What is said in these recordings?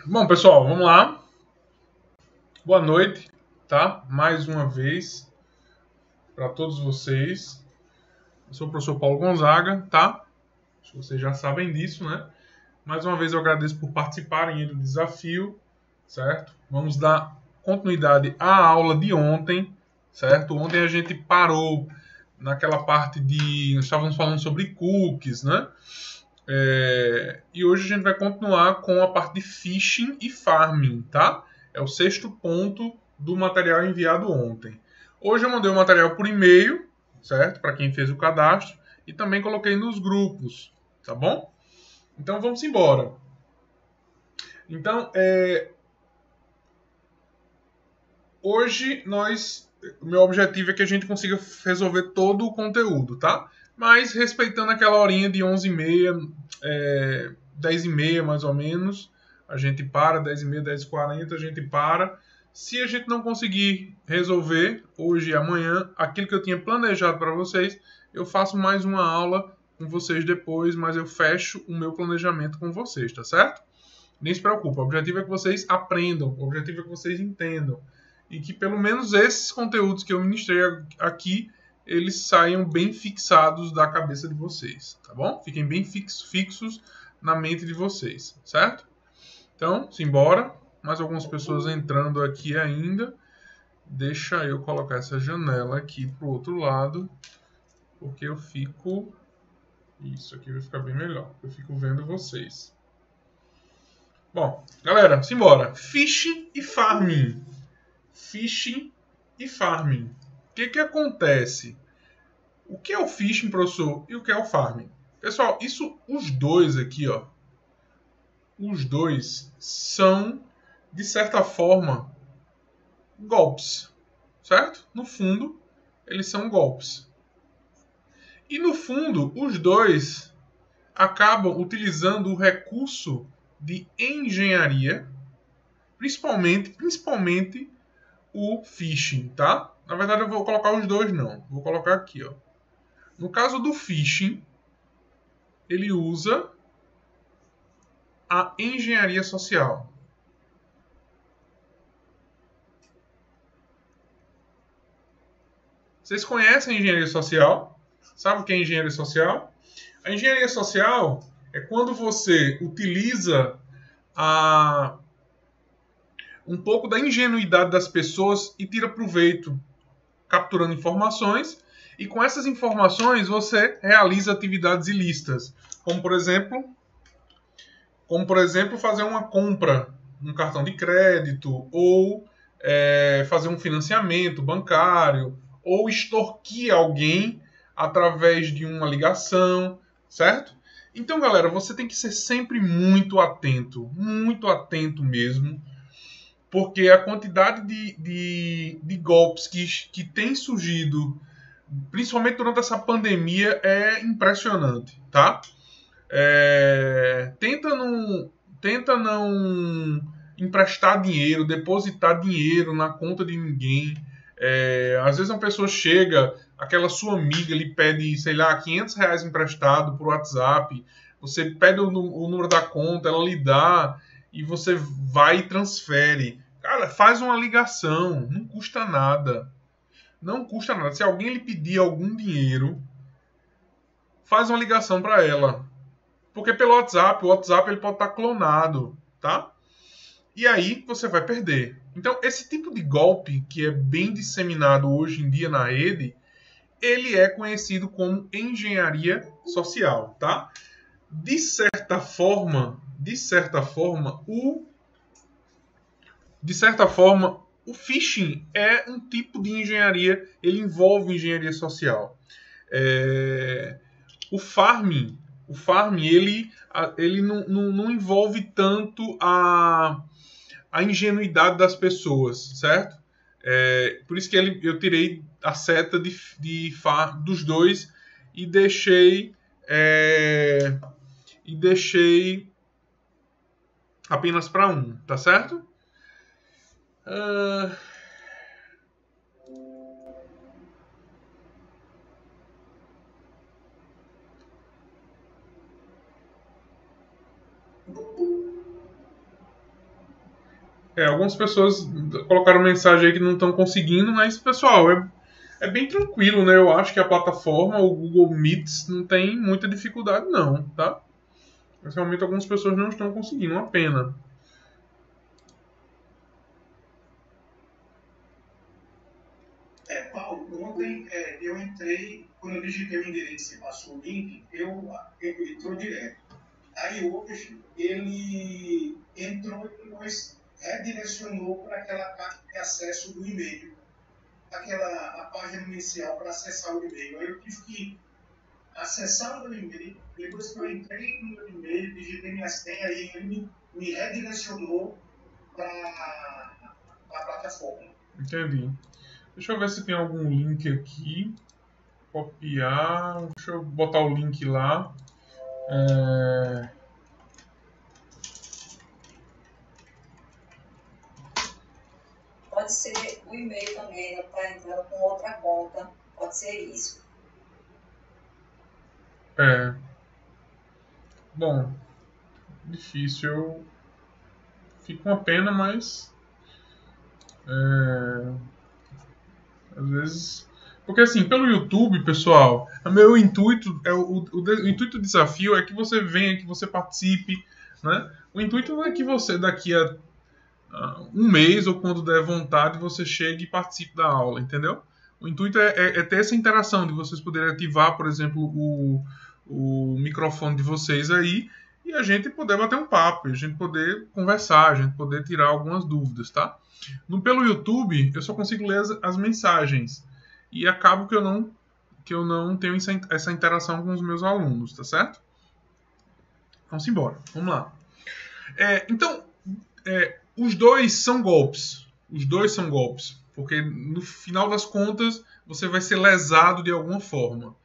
Bom, pessoal, vamos lá. Boa noite, tá? Mais uma vez para todos vocês. Eu sou o professor Paulo Gonzaga, tá? Acho que vocês já sabem disso, né? Mais uma vez eu agradeço por participarem do desafio, certo? Vamos dar continuidade à aula de ontem, certo? Ontem a gente parou naquela parte de... Nós estávamos falando sobre cookies, né? E hoje a gente vai continuar com a parte de phishing e farming, tá? É o sexto ponto do material enviado ontem. Hoje eu mandei o material por e-mail, certo? Para quem fez o cadastro. E também coloquei nos grupos, tá bom? Então vamos embora. Então, hoje o meu objetivo é que a gente consiga resolver todo o conteúdo, tá? Mas respeitando aquela horinha de 11h30, 10h30 mais ou menos, a gente para, 10h30, 10h40 a gente para. Se a gente não conseguir resolver hoje e amanhã aquilo que eu tinha planejado para vocês, eu faço mais uma aula com vocês depois, mas eu fecho o meu planejamento com vocês, tá certo? Nem se preocupe, o objetivo é que vocês aprendam, o objetivo é que vocês entendam. E que pelo menos esses conteúdos que eu ministrei aqui, eles saiam bem fixados da cabeça de vocês, tá bom? Fiquem bem fixos na mente de vocês, certo? Então, simbora. Mais algumas pessoas entrando aqui ainda. Deixa eu colocar essa janela aqui pro outro lado, porque eu fico... Isso aqui vai ficar bem melhor. Eu fico vendo vocês. Bom, galera, simbora. Phishing e farming. Phishing e farming. O que acontece? O que é o phishing, professor, e o que é o farming? Pessoal, os dois aqui, ó, os dois são, de certa forma, golpes, certo? No fundo, eles são golpes. E no fundo, os dois acabam utilizando o recurso de engenharia, principalmente o phishing, tá? Na verdade, eu vou colocar os dois, não. Vou colocar aqui, ó. No caso do phishing, ele usa a engenharia social. Vocês conhecem a engenharia social? Sabe o que é engenharia social? A engenharia social é quando você utiliza um pouco da ingenuidade das pessoas e tira proveito capturando informações, e com essas informações você realiza atividades ilícitas, como por exemplo fazer uma compra no cartão de crédito, ou fazer um financiamento bancário, ou extorquir alguém através de uma ligação, certo? Então, galera, você tem que ser sempre muito atento mesmo, porque a quantidade de golpes que tem surgido, principalmente durante essa pandemia, é impressionante, tá? Tenta não emprestar dinheiro, depositar dinheiro na conta de ninguém. Às vezes uma pessoa chega, aquela sua amiga lhe pede, sei lá, R$ 500 emprestado por WhatsApp, você pede o número da conta, ela lhe dá, e você vai e transfere. Cara, faz uma ligação, não custa nada. Não custa nada. Se alguém lhe pedir algum dinheiro, faz uma ligação para ela. Porque pelo WhatsApp, o WhatsApp ele pode estar clonado, tá? E aí você vai perder. Então, esse tipo de golpe que é bem disseminado hoje em dia na rede, ele é conhecido como engenharia social, tá? De certa forma, o phishing é um tipo de engenharia, ele envolve engenharia social. O farming, ele não envolve tanto a ingenuidade das pessoas, certo? Por isso que eu tirei a seta dos dois e deixei apenas para um, tá certo? Algumas pessoas colocaram mensagem aí que não estão conseguindo, mas, pessoal, é bem tranquilo, né? Eu acho que a plataforma, o Google Meets, não tem muita dificuldade, não, tá? Mas realmente algumas pessoas não estão conseguindo, uma pena. Paulo, ontem eu entrei, quando eu digitei o endereço e passou o link, eu entrou direto. Aí hoje ele entrou e depois redirecionou para aquela parte de acesso do e-mail, a página inicial para acessar o e-mail. Aí eu tive que acessar o meu e-mail, depois que eu entrei no meu e-mail, digitei minha senha, aí ele me redirecionou para a plataforma. Entendi. Deixa eu ver se tem algum link aqui. Copiar. Deixa eu botar o link lá. Pode ser o e-mail também, né, para entrar com outra conta. Pode ser isso. Bom, difícil. Fica uma pena, mas às vezes. Porque assim, pelo YouTube, pessoal, o meu intuito, o intuito do desafio é que você venha, que você participe, né? O intuito não é que você daqui a um mês ou quando der vontade você chegue e participe da aula, entendeu? O intuito é ter essa interação de vocês poderem ativar, por exemplo, o microfone de vocês aí e a gente poder bater um papo, a gente poder conversar, a gente poder tirar algumas dúvidas, tá? Pelo YouTube eu só consigo ler as mensagens e acabo que eu não tenho essa interação com os meus alunos, tá certo? Vamos embora, vamos lá. Então, os dois são golpes. Os dois são golpes. Porque no final das contas você vai ser lesado de alguma forma.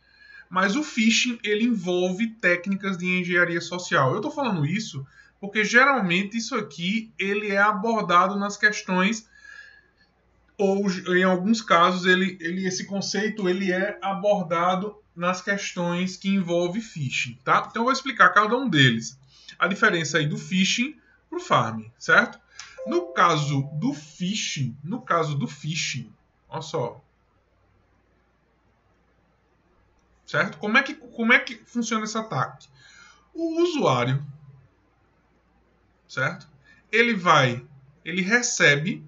Mas o phishing ele envolve técnicas de engenharia social. Eu estou falando isso porque geralmente isso aqui ele é abordado nas questões ou em alguns casos esse conceito ele é abordado nas questões que envolve phishing, tá? Então eu vou explicar cada um deles. A diferença aí do phishing para o farming, certo? No caso do phishing, olha só, certo? Como é que funciona esse ataque? O usuário, certo? Ele recebe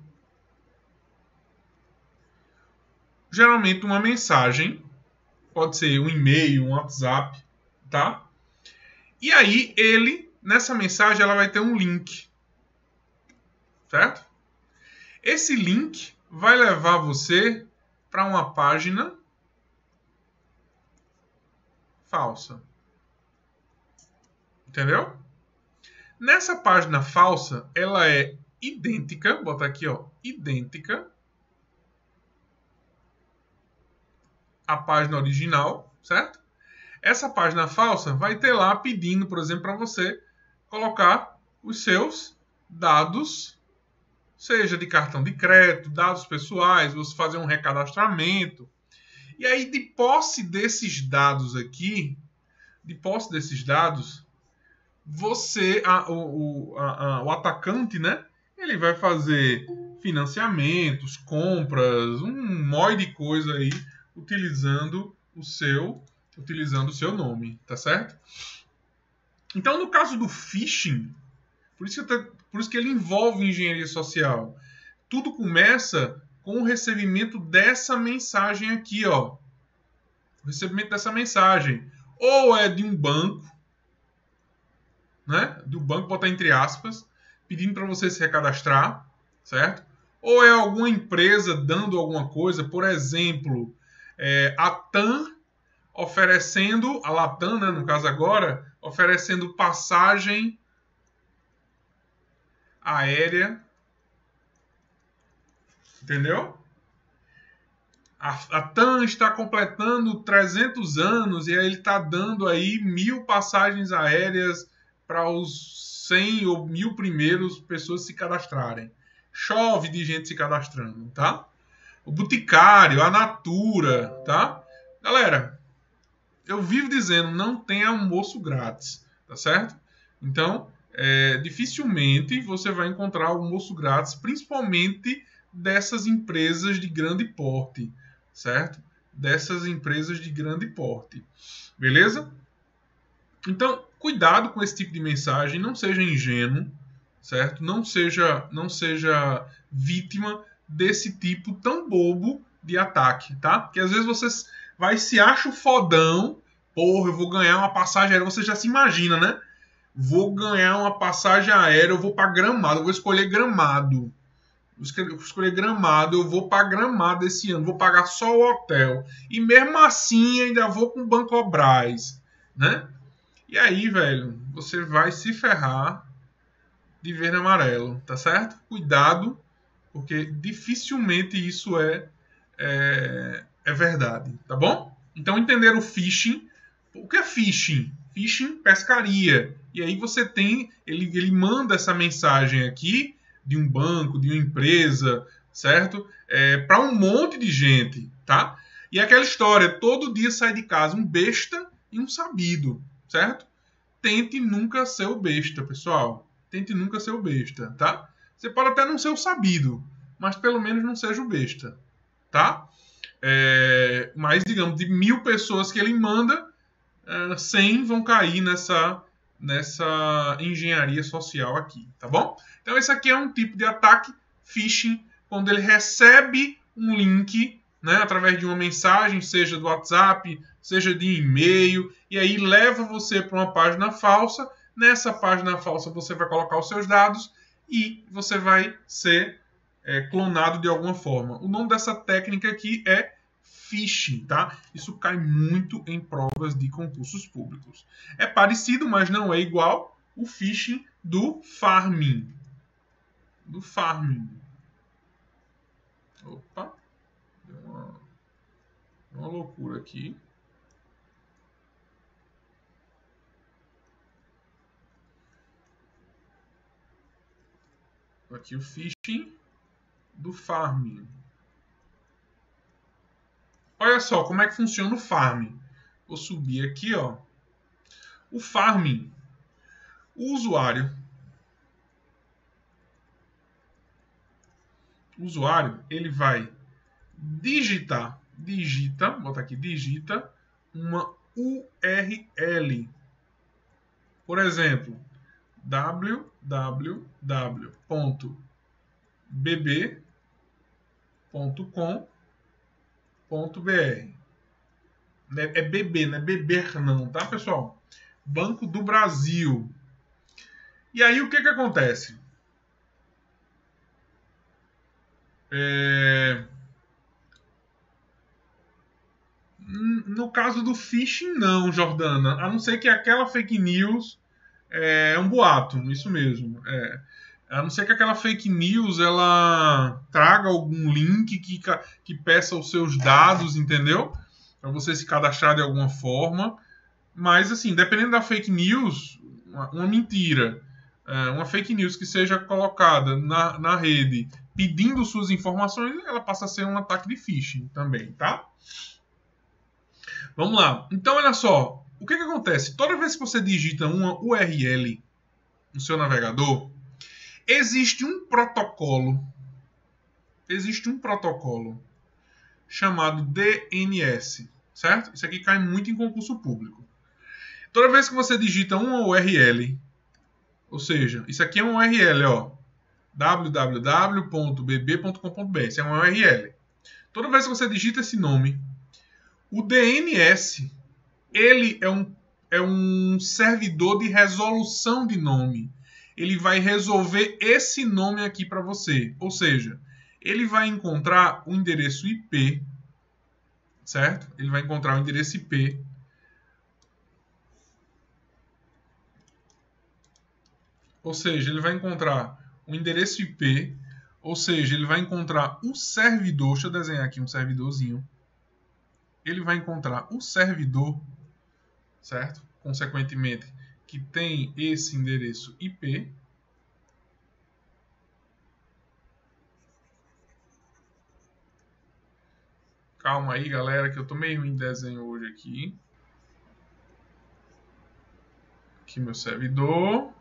geralmente uma mensagem, pode ser um e-mail, um WhatsApp, tá? E aí nessa mensagem ela vai ter um link, certo? Esse link vai levar você para uma página falsa. Entendeu? Nessa página falsa, ela é idêntica, botar aqui, ó, idêntica à página original, certo? Essa página falsa vai ter lá pedindo, por exemplo, para você colocar os seus dados, seja de cartão de crédito, dados pessoais, você fazer um recadastramento. E aí, de posse desses dados aqui, você, o atacante, né? Ele vai fazer financiamentos, compras, um monte de coisa aí, utilizando o seu nome, tá certo? Então, no caso do phishing, por isso que ele envolve engenharia social. Tudo começa com o recebimento dessa mensagem aqui, ó. O recebimento dessa mensagem. Ou é de um banco, né? Do banco, botar entre aspas, pedindo para você se recadastrar, certo? Ou é alguma empresa dando alguma coisa, por exemplo, a TAM oferecendo, a Latam, né, no caso agora, oferecendo passagem aérea, entendeu? A TAM está completando 300 anos e aí ele está dando aí 1.000 passagens aéreas para os 100 ou 1.000 primeiros pessoas se cadastrarem. Chove de gente se cadastrando, tá? O Boticário, a Natura, tá? Galera, eu vivo dizendo, não tem almoço grátis, tá certo? Então, dificilmente você vai encontrar almoço grátis, principalmente dessas empresas de grande porte, certo? Dessas empresas de grande porte, beleza? Então, cuidado com esse tipo de mensagem, não seja ingênuo, certo? Não seja vítima desse tipo tão bobo de ataque, tá? Porque às vezes você vai se acha o fodão, porra, eu vou ganhar uma passagem aérea, você já se imagina, né? Vou ganhar uma passagem aérea, eu vou para Gramado, eu vou escolher Gramado. Vou escolher Gramado, eu vou para Gramado esse ano, vou pagar só o hotel. E mesmo assim ainda vou com o Bancobras, né? E aí, velho, você vai se ferrar de verde e amarelo, tá certo? Cuidado, porque dificilmente isso é verdade, tá bom? Então, entender o phishing. O que é phishing? Phishing, pescaria. E aí você tem, ele manda essa mensagem aqui de um banco, de uma empresa, certo? Para um monte de gente, tá? E aquela história, todo dia sai de casa um besta e um sabido, certo? Tente nunca ser o besta, pessoal. Tente nunca ser o besta, tá? Você pode até não ser o sabido, mas pelo menos não seja o besta, tá? Mas, digamos, de 1000 pessoas que ele manda, 100 vão cair nessa engenharia social aqui, tá bom? Então, esse aqui é um tipo de ataque phishing, quando ele recebe um link, né, através de uma mensagem, seja do WhatsApp, seja de e-mail, e aí leva você para uma página falsa. Nessa página falsa você vai colocar os seus dados e você vai ser clonado de alguma forma. O nome dessa técnica aqui é phishing, tá? Isso cai muito em provas de concursos públicos. É parecido, mas não é igual o phishing do farming. Do farming. Opa, deu uma loucura aqui. Aqui o phishing do farming. Olha só como é que funciona o farming. Vou subir aqui, ó. O farming, o usuário, ele vai digita, bota aqui, digita uma URL. Por exemplo, www.bb.com.br. É bebê, não é beber não, tá, pessoal? Banco do Brasil. E aí o que acontece? No caso do phishing, não, Jordana. A não ser que aquela fake news é um boato, isso mesmo. A não ser que aquela fake news ela traga algum link que peça os seus dados, entendeu? Para você se cadastrar de alguma forma. Mas, assim, dependendo da fake news, uma mentira, uma fake news que seja colocada na rede pedindo suas informações, ela passa a ser um ataque de phishing também, tá? Vamos lá. Então, olha só. O que acontece? Toda vez que você digita uma URL no seu navegador, existe um protocolo chamado DNS, certo? Isso aqui cai muito em concurso público. Toda vez que você digita uma URL, ou seja, isso aqui é uma URL, ó, www.bb.com.br, isso é uma URL. Toda vez que você digita esse nome, o DNS, ele é um servidor de resolução de nome. Ele vai resolver esse nome aqui para você. Ou seja, ele vai encontrar o endereço IP, certo? Ele vai encontrar o endereço IP. Ou seja, ele vai encontrar o endereço IP. Ou seja, ele vai encontrar o servidor. Deixa eu desenhar aqui um servidorzinho. Ele vai encontrar o servidor, certo? Consequentemente, que tem esse endereço IP. Calma aí, galera, que eu tô meio em desenho hoje aqui. Aqui meu servidor.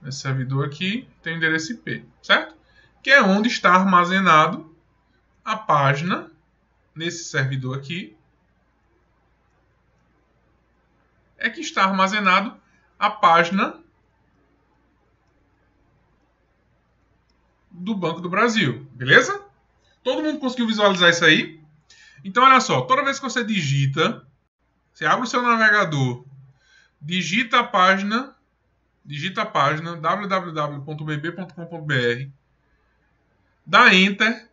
Esse servidor aqui tem o endereço IP, certo? Que é onde está armazenado a página nesse servidor aqui. É que está armazenado a página do Banco do Brasil, beleza? Todo mundo conseguiu visualizar isso aí? Então, olha só, toda vez que você digita, você abre o seu navegador, digita a página www.bb.com.br, dá Enter,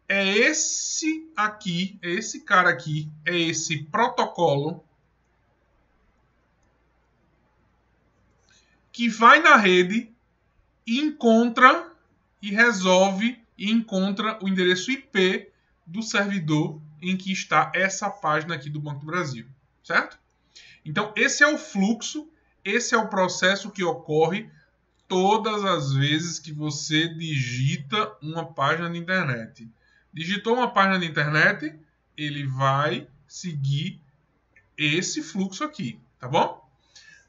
é esse aqui, é esse cara aqui, é esse protocolo que vai na rede e encontra e resolve e encontra o endereço IP do servidor em que está essa página aqui do Banco do Brasil, certo? Então, esse é o fluxo, esse é o processo que ocorre todas as vezes que você digita uma página de internet. Digitou uma página de internet, ele vai seguir esse fluxo aqui, tá bom?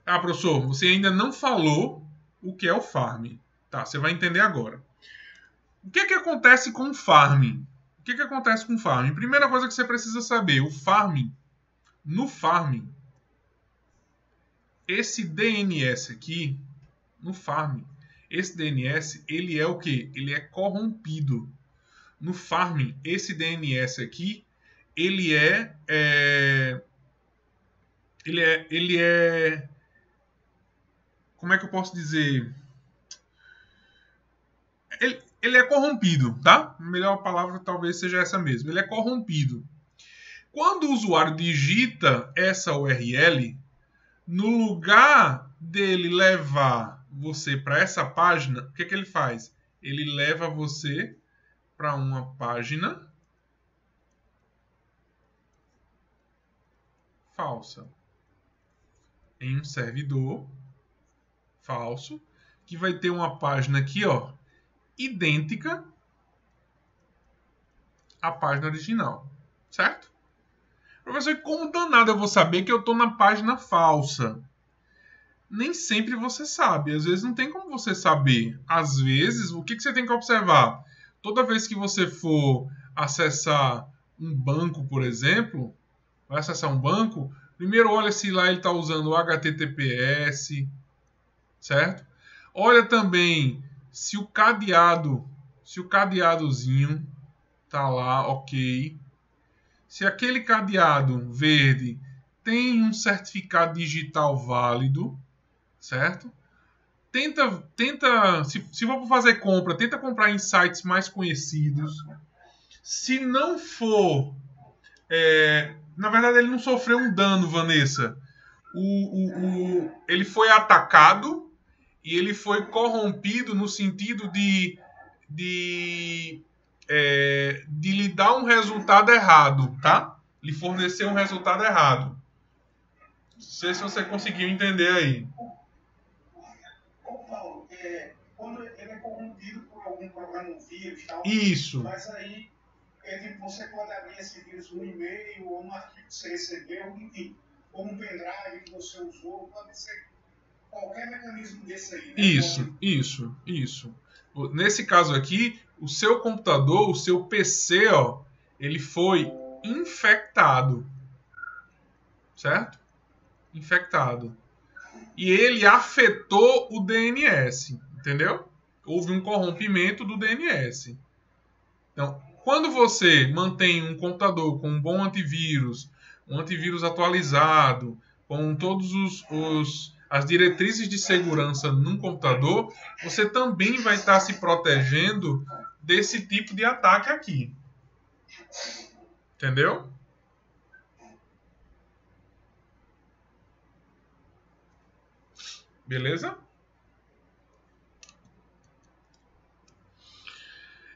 Ah, professor, você ainda não falou o que é o farm. Tá, você vai entender agora. O que acontece com o farm? O que acontece com o farm? Primeira coisa que você precisa saber, o farm, no farm, esse DNS aqui, no farm, esse DNS, ele é o quê? Ele é corrompido. No farm, esse DNS aqui, ele é como é que eu posso dizer? Ele é corrompido, tá? A melhor palavra talvez seja essa mesmo. Ele é corrompido. Quando o usuário digita essa URL, no lugar dele levar você para essa página, o que ele faz? Ele leva você para uma página falsa. Em um servidor falso, que vai ter uma página aqui, ó, idêntica à página original, certo? Professor, como danado eu vou saber que eu estou na página falsa? Nem sempre você sabe, às vezes não tem como você saber. Às vezes, o que você tem que observar? Toda vez que você for acessar um banco, por exemplo, vai acessar um banco, primeiro olha se lá ele está usando o HTTPS, certo? Olha também se o cadeadozinho tá lá, ok. Se aquele cadeado verde tem um certificado digital válido, certo? Tenta se for fazer compra, tenta comprar em sites mais conhecidos. Se não for, na verdade ele não sofreu um dano, Vanessa. Ele foi atacado e ele foi corrompido no sentido de lhe dar um resultado errado, tá? Lhe fornecer um resultado errado. Não sei se você conseguiu entender aí. Paulo, quando ele é corrompido por algum programa, um vírus, tal, isso. Mas aí você pode abrir esse vírus no e-mail ou no arquivo que você recebeu, enfim, ou um pendrive que você usou, pode ser qualquer mecanismo desse aí. Né? Isso. Nesse caso aqui, o seu computador, o seu PC, ó, ele foi infectado, certo? Infectado. E ele afetou o DNS, entendeu? Houve um corrompimento do DNS. Então, quando você mantém um computador com um bom antivírus, um antivírus atualizado, com todos as diretrizes de segurança num computador, você também vai estar se protegendo desse tipo de ataque aqui. Entendeu? Beleza?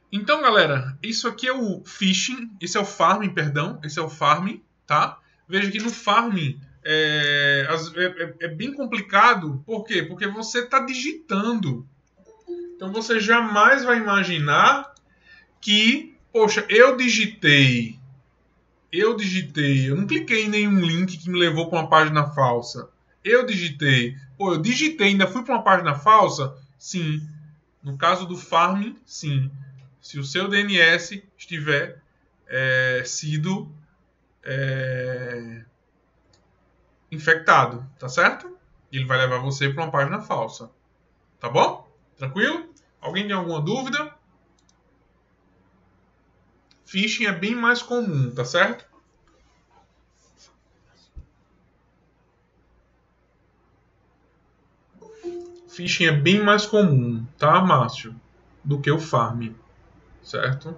Então, galera, isso aqui é o phishing, esse é o farming, perdão, esse é o farming, tá? Veja que no farming é bem complicado, por quê? Porque você está digitando. Então você jamais vai imaginar que, poxa, eu digitei, eu não cliquei em nenhum link que me levou para uma página falsa. Eu digitei, ainda fui para uma página falsa, sim. No caso do farming, sim. Se o seu DNS estiver sido infectado, tá certo? Ele vai levar você para uma página falsa. Tá bom? Tranquilo? Alguém tem alguma dúvida? Phishing é bem mais comum, tá certo? Phishing é bem mais comum, tá, Márcio? Do que o farming, certo?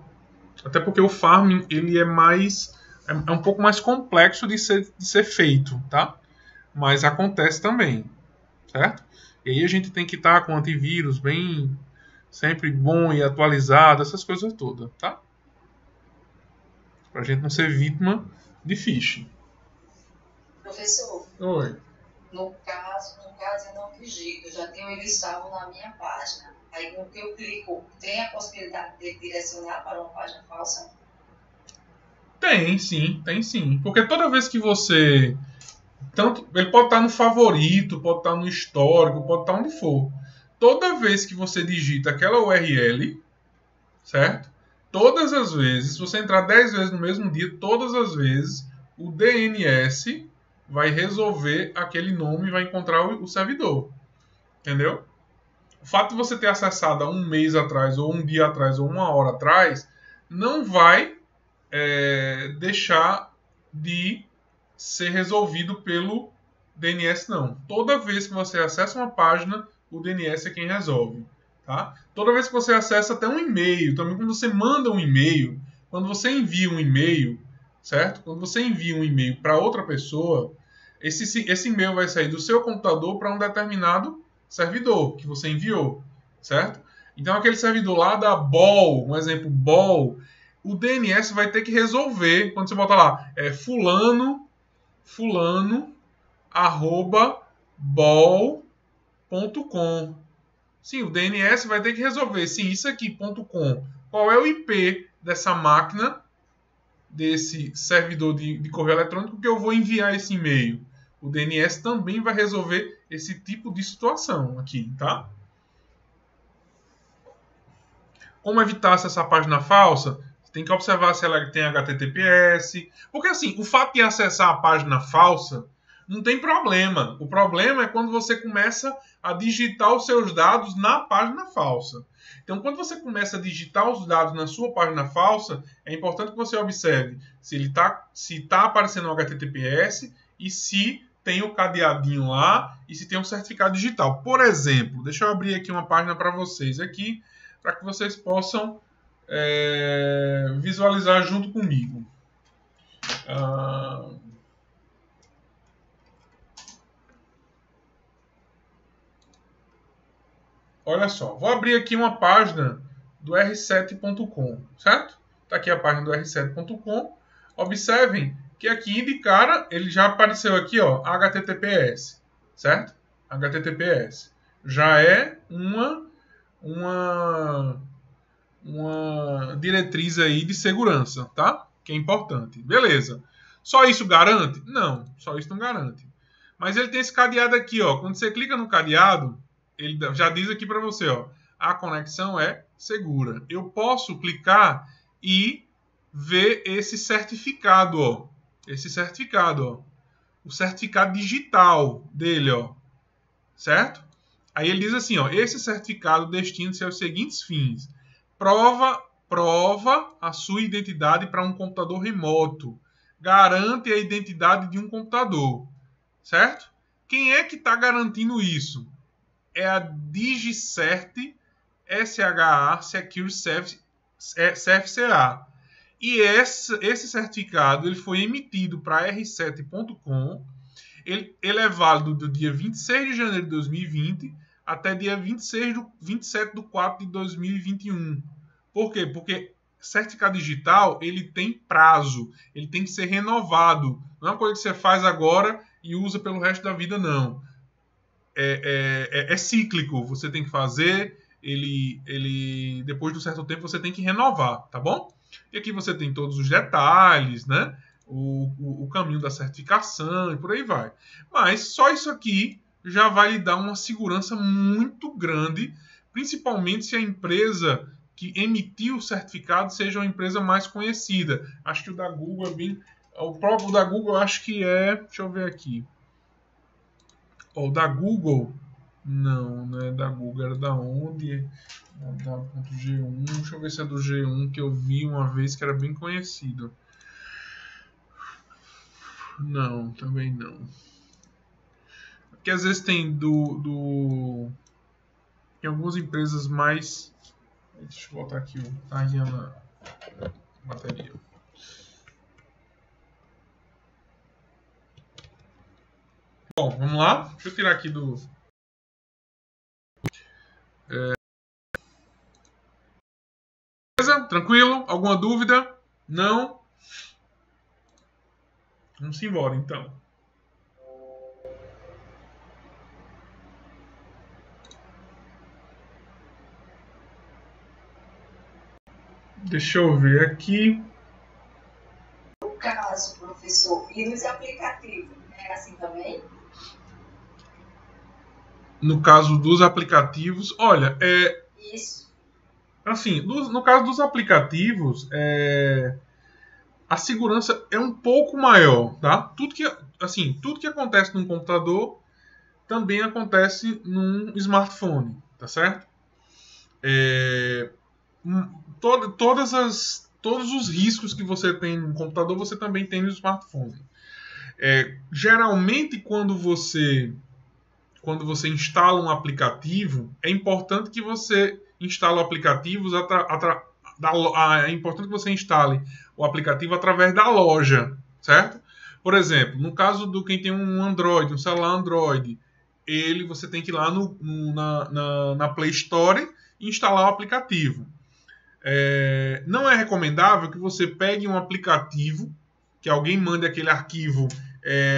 Até porque o farming ele é um pouco mais complexo de ser feito, tá? Mas acontece também, certo? E aí a gente tem que estar com antivírus bem sempre bom e atualizado, essas coisas todas, tá? Pra gente não ser vítima de phishing. Professor, Oi. no caso eu não digito, eu já tenho ele salvo na minha página. Aí no que eu clico, tem a possibilidade de direcionar para uma página falsa? Tem sim. Porque toda vez que você... Tanto, ele pode estar no favorito, pode estar no histórico, pode estar onde for. Toda vez que você digita aquela URL, certo? Todas as vezes, se você entrar 10 vezes no mesmo dia, todas as vezes, o DNS vai resolver aquele nome e vai encontrar o servidor. Entendeu? O fato de você ter acessado há um mês atrás, ou um dia atrás, ou uma hora atrás, não vai deixar de ser resolvido pelo DNS, não. Toda vez que você acessa uma página, o DNS é quem resolve. Tá? Toda vez que você acessa até um e-mail, também quando você manda um e-mail, quando você envia um e-mail, certo? Quando você envia um e-mail para outra pessoa, esse e-mail vai sair do seu computador para um determinado servidor que você enviou, certo? Então aquele servidor lá da Bol, um exemplo Bol, o DNS vai ter que resolver, quando você bota lá, fulano, arroba, bol.com. Sim, o DNS vai ter que resolver, sim, isso aqui, .com. Qual é o IP dessa máquina, desse servidor de correio eletrônico que eu vou enviar esse e-mail? O DNS também vai resolver esse tipo de situação aqui, tá? Como evitar essa página falsa? Você tem que observar se ela tem HTTPS. Porque assim, o fato de acessar a página falsa não tem problema. O problema é quando você começa a digitar os seus dados na página falsa. Então, quando você começa a digitar os dados na sua página falsa, é importante que você observe se está aparecendo o HTTPS e se tem o cadeadinho lá e se tem um certificado digital. Por exemplo, deixa eu abrir aqui uma página para vocês aqui, para que vocês possam visualizar junto comigo. Olha só, vou abrir aqui uma página do r7.com, certo? Está aqui a página do r7.com. Observem que aqui de cara ele já apareceu aqui, ó, HTTPS, certo? HTTPS. Já é uma diretriz aí de segurança, tá? Que é importante. Beleza. Só isso garante? Não, só isso não garante. Mas ele tem esse cadeado aqui, ó. Quando você clica no cadeado, ele já diz aqui para você, ó, a conexão é segura. Eu posso clicar e ver esse certificado, ó. Esse certificado, ó. O certificado digital dele, ó. Certo? Aí ele diz assim, ó, esse certificado destina-se aos seguintes fins: prova a sua identidade para um computador remoto, garante a identidade de um computador, certo? Quem é que está garantindo isso? É a DigiCert SHA Secure CFCA. E esse certificado ele foi emitido para R7.com. Ele é válido do dia 26 de janeiro de 2020 até dia 27 de 4 de 2021. Por quê? Porque certificado digital ele tem prazo, ele tem que ser renovado. Não é uma coisa que você faz agora e usa pelo resto da vida, não. É cíclico, você tem que fazer, ele depois de um certo tempo você tem que renovar, tá bom? E aqui você tem todos os detalhes, né? O caminho da certificação e por aí vai. Mas só isso aqui já vai lhe dar uma segurança muito grande principalmente se a empresa que emitiu o certificado seja uma empresa mais conhecida. Acho que o da Google é bem... O próprio da Google eu acho que é... Deixa eu ver aqui. O da Google... Não é da Google, era da onde? Da .g1. Deixa eu ver se é do G1 que eu vi uma vez que era bem conhecido. Não, também não. Porque às vezes tem tem algumas empresas mais... Deixa eu botar aqui na bateria. Bom, vamos lá. Deixa eu tirar aqui do... Beleza? Tranquilo? Alguma dúvida? Não? Vamos embora, então. Deixa eu ver aqui. No caso, professor, e nos aplicativos, é assim também? No caso dos aplicativos, olha, Isso. assim, no caso dos aplicativos, a segurança é um pouco maior, tá? Tudo que acontece num computador também acontece num smartphone, tá certo? Todos os riscos que você tem no computador, você também tem no smartphone. Geralmente, quando você instala um aplicativo, é importante que você instale aplicativos é importante que você instale o aplicativo através da loja, certo? Por exemplo, no caso do quem tem um Android, um celular Android, você tem que ir lá na Play Store e instalar o aplicativo. Não é recomendável que você pegue um aplicativo, que alguém mande aquele arquivo,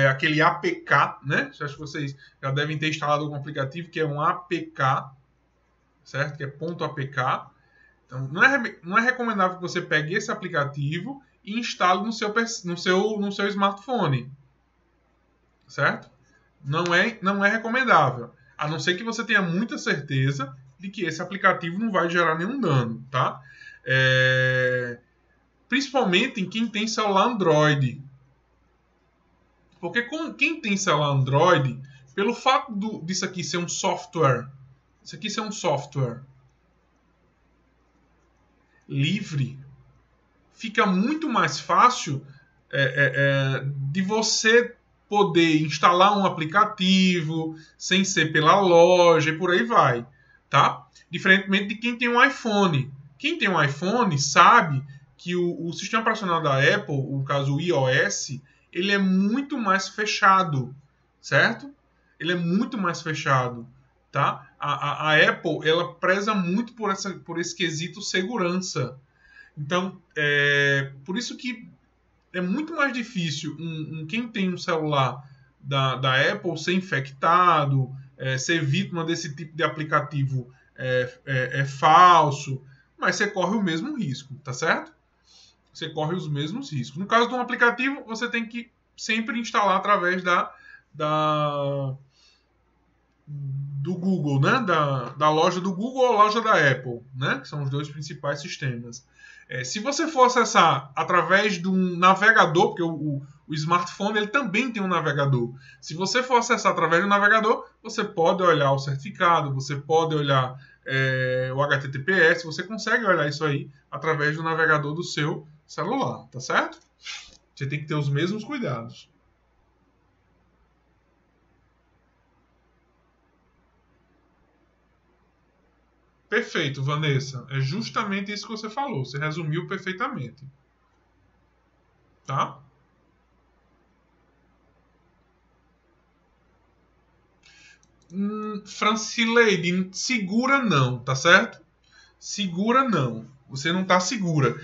aquele APK, né? Acho que vocês já devem ter instalado algum aplicativo que é um APK, certo? Que é .apk. Então, não é recomendável que você pegue esse aplicativo e instale no seu smartphone, certo? Não é recomendável, a não ser que você tenha muita certeza de que esse aplicativo não vai gerar nenhum dano, tá? Principalmente em quem tem celular Android. Porque quem tem celular Android, pelo fato disso aqui ser um software, livre, fica muito mais fácil de você poder instalar um aplicativo sem ser pela loja e por aí vai, tá? Diferentemente de quem tem um iPhone. Quem tem um iPhone sabe que o sistema operacional da Apple, no caso o iOS, ele é muito mais fechado, certo? Ele é muito mais fechado, tá? A Apple, ela preza muito por esse quesito segurança. Então, por isso que é muito mais difícil quem tem um celular da Apple ser infectado, ser vítima desse tipo de aplicativo falso, mas você corre o mesmo risco, tá certo? Você corre os mesmos riscos. No caso de um aplicativo, você tem que sempre instalar através do Google, né? Da loja do Google ou loja da Apple, né? Que são os dois principais sistemas. Se você for acessar através de um navegador, porque o smartphone ele também tem um navegador. Se você for acessar através do navegador, você pode olhar o certificado, você pode olhar o HTTPS, você consegue olhar isso aí através do navegador do seu celular, tá certo? Você tem que ter os mesmos cuidados. Perfeito, Vanessa. É justamente isso que você falou. Você resumiu perfeitamente. Tá? Francileide, segura não, tá certo? Segura não. Você não está segura.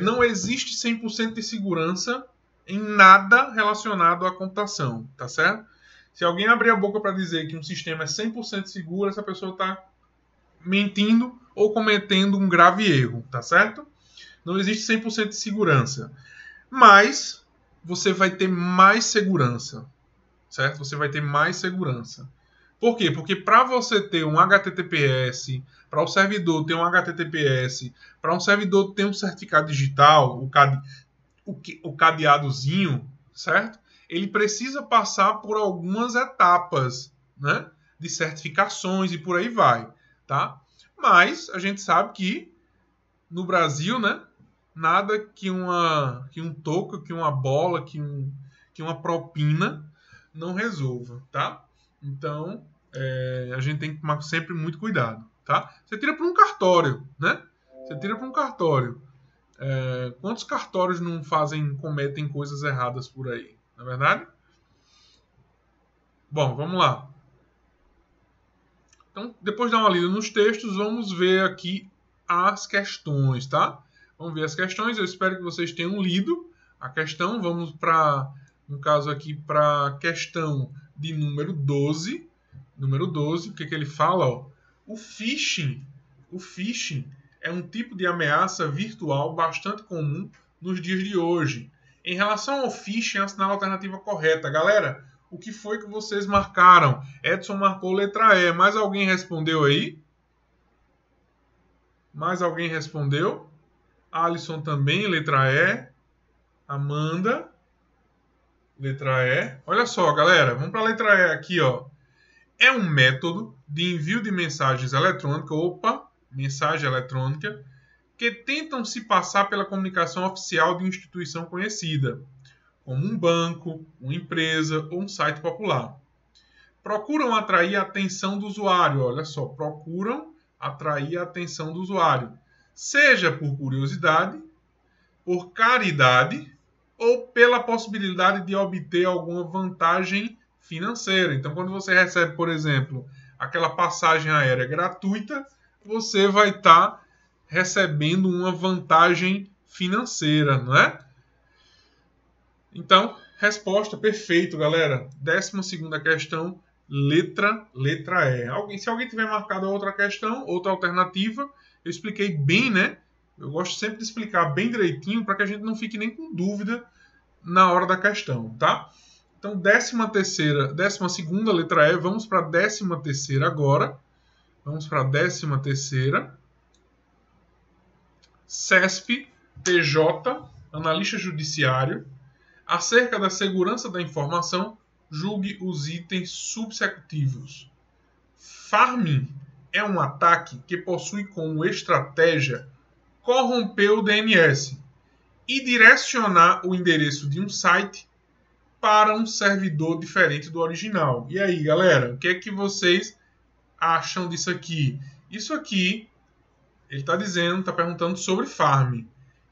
Não existe 100% de segurança em nada relacionado à computação, tá certo? Se alguém abrir a boca para dizer que um sistema é 100% seguro, essa pessoa está mentindo ou cometendo um grave erro, tá certo? Não existe 100% de segurança. Mas você vai ter mais segurança, certo? Você vai ter mais segurança. Por quê? Porque para você ter um HTTPS, para o servidor ter um HTTPS, para um servidor ter um certificado digital, o cadeadozinho, certo? Ele precisa passar por algumas etapas, né, de certificações e por aí vai, tá? Mas a gente sabe que no Brasil, né, nada que um toco, que uma bola, que uma propina não resolva, tá? Então, a gente tem que tomar sempre muito cuidado, tá? Você tira para um cartório, né? Você tira para um cartório. Quantos cartórios não cometem coisas erradas por aí? Não é verdade? Bom, vamos lá. Então, depois de dar uma lida nos textos, vamos ver aqui as questões, tá? Vamos ver as questões. Eu espero que vocês tenham lido a questão. Vamos para, no caso aqui, para a questão de número 12. Número 12, o que ele fala? Ó? O phishing é um tipo de ameaça virtual bastante comum nos dias de hoje. Em relação ao phishing, assinale a alternativa correta. Galera, o que foi que vocês marcaram? Edson marcou letra E. Mais alguém respondeu aí? Mais alguém respondeu? Alisson também, letra E. Amanda, letra E. Olha só, galera, vamos para a letra E aqui, ó. É um método de envio de mensagens eletrônicas, mensagem eletrônica, que tentam se passar pela comunicação oficial de uma instituição conhecida, como um banco, uma empresa ou um site popular. Procuram atrair a atenção do usuário, olha só, procuram atrair a atenção do usuário, seja por curiosidade, por caridade ou pela possibilidade de obter alguma vantagem financeira. Então, quando você recebe, por exemplo, aquela passagem aérea gratuita, você vai estar recebendo uma vantagem financeira, não é? Então, resposta perfeito, galera. 12ª questão, letra E. Se alguém tiver marcado outra questão, outra alternativa, eu expliquei bem, né? Eu gosto sempre de explicar bem direitinho para que a gente não fique nem com dúvida na hora da questão, tá? Então, 12ª letra E, vamos para a 13ª agora. Vamos para a 13ª. CESP, TJ, analista judiciário, acerca da segurança da informação, julgue os itens subsecutivos. Farming é um ataque que possui como estratégia corromper o DNS e direcionar o endereço de um site para um servidor diferente do original. E aí, galera, o que é que vocês acham disso aqui? Isso aqui, ele está perguntando sobre farming.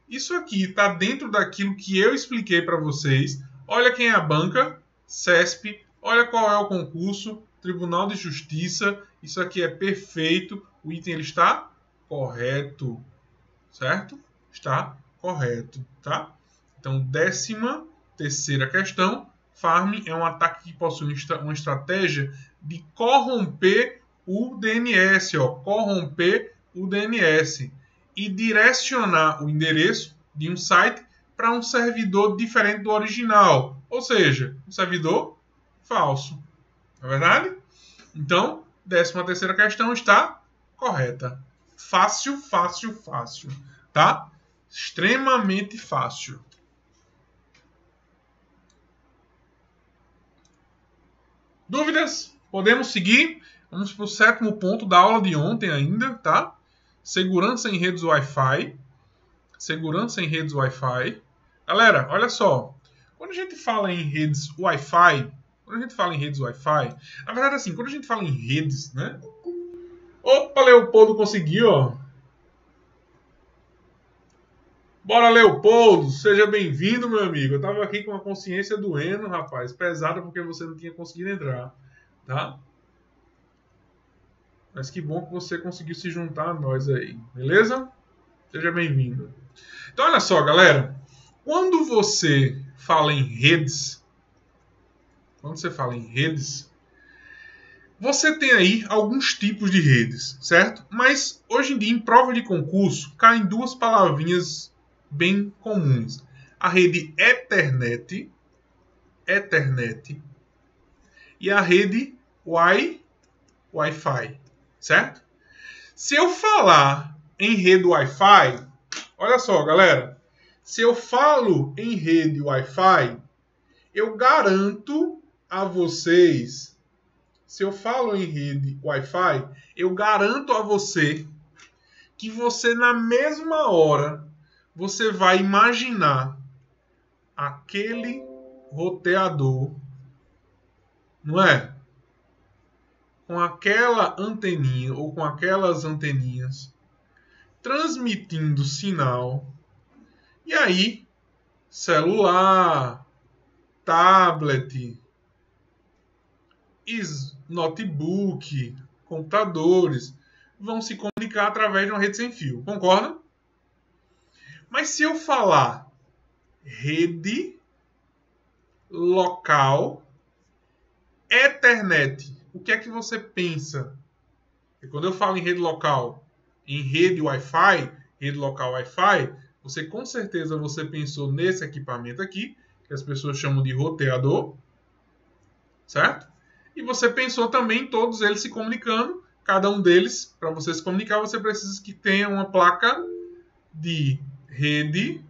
Isso aqui está dentro daquilo que eu expliquei para vocês. Olha quem é a banca, CESP, olha qual é o concurso, Tribunal de Justiça. Isso aqui é perfeito. O item ele está correto, certo? Está correto, tá? Então, 13ª questão. Farming é um ataque que possui uma estratégia de corromper o DNS, ó, corromper o DNS e direcionar o endereço de um site para um servidor diferente do original, ou seja, um servidor falso. Não é verdade? Então, 13ª questão está correta. Fácil, tá? Extremamente fácil. Dúvidas? Podemos seguir? Vamos para o 7º ponto da aula de ontem ainda, tá? Segurança em redes Wi-Fi. Segurança em redes Wi-Fi. Galera, olha só. Quando a gente fala em redes Wi-Fi, na verdade assim, quando a gente fala em redes, né? Opa, Leopoldo conseguiu, ó. Bora, Leopoldo, seja bem-vindo, meu amigo. Eu tava aqui com a consciência doendo, rapaz, pesada porque você não tinha conseguido entrar, tá? Mas que bom que você conseguiu se juntar a nós aí, beleza? Seja bem-vindo. Então, olha só, galera. Quando você fala em redes, você tem aí alguns tipos de redes, certo? Mas, hoje em dia, em prova de concurso, caem duas palavrinhas bem comuns. A rede Ethernet e a rede Wi-Fi. Wi-Fi, certo? Se eu falar em rede Wi-Fi, olha só, galera, se eu falo em rede Wi-Fi, eu garanto a vocês, se eu falo em rede Wi-Fi, eu garanto a você que você, na mesma hora, você vai imaginar aquele roteador, não é? Com aquela anteninha ou com aquelas anteninhas transmitindo sinal. E aí, celular, tablet, notebook, computadores vão se comunicar através de uma rede sem fio. Concorda? Mas se eu falar rede local Ethernet, o que é que você pensa? E quando eu falo em rede local, em rede Wi-Fi, rede local Wi-Fi, você com certeza você pensou nesse equipamento aqui, que as pessoas chamam de roteador, certo? E você pensou também em todos eles se comunicando. Cada um deles, para você se comunicar, você precisa que tenha uma placa de rede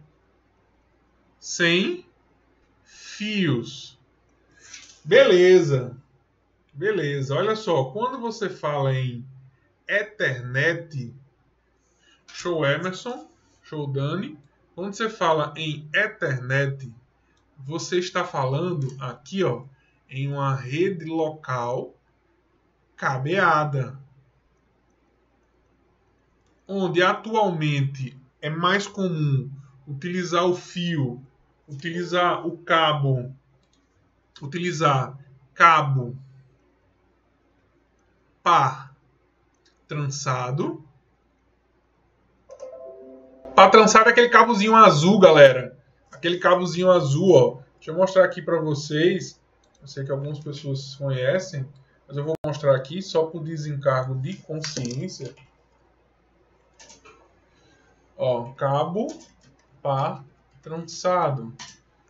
sem fios. Beleza. Beleza. Olha só, quando você fala em Ethernet, show Emerson, show Dani. Quando você fala em Ethernet, você está falando aqui, ó, em uma rede local cabeada, onde atualmente é mais comum utilizar o fio, utilizar o cabo, utilizar cabo pá trançado. Pá trançado é aquele cabozinho azul, galera. Aquele cabozinho azul, ó. Deixa eu mostrar aqui para vocês. Eu sei que algumas pessoas conhecem, mas eu vou mostrar aqui só por desencargo de consciência. Ó, cabo pá trançado.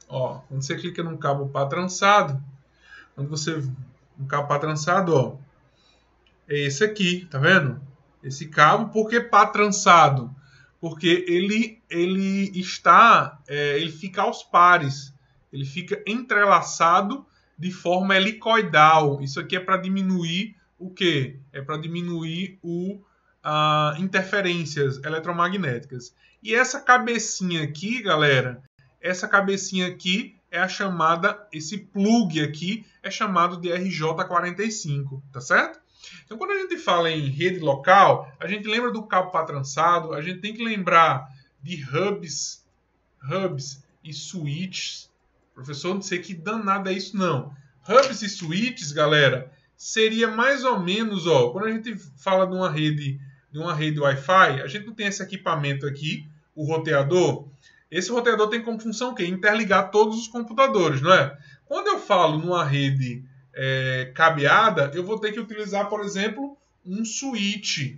Ó, quando você clica no cabo pá trançado, no cabo pá trançado, ó, é esse aqui, tá vendo? Esse cabo, por que pá trançado? Porque ele fica aos pares, ele fica entrelaçado de forma helicoidal. Isso aqui é para diminuir o quê? É para diminuir interferências eletromagnéticas. E essa cabecinha aqui, galera, essa cabecinha aqui é a chamada, esse plug aqui é chamado de RJ45, tá certo? Então, quando a gente fala em rede local, a gente lembra do cabo pá trançado, a gente tem que lembrar de hubs e switches. Professor, não sei que danado é isso, não. Hubs e switches, galera, seria mais ou menos, ó, quando a gente fala de uma rede Wi-Fi, a gente não tem esse equipamento aqui, o roteador. Esse roteador tem como função o quê? Interligar todos os computadores, não é? Quando eu falo numa rede cabeada, eu vou ter que utilizar, por exemplo, um switch.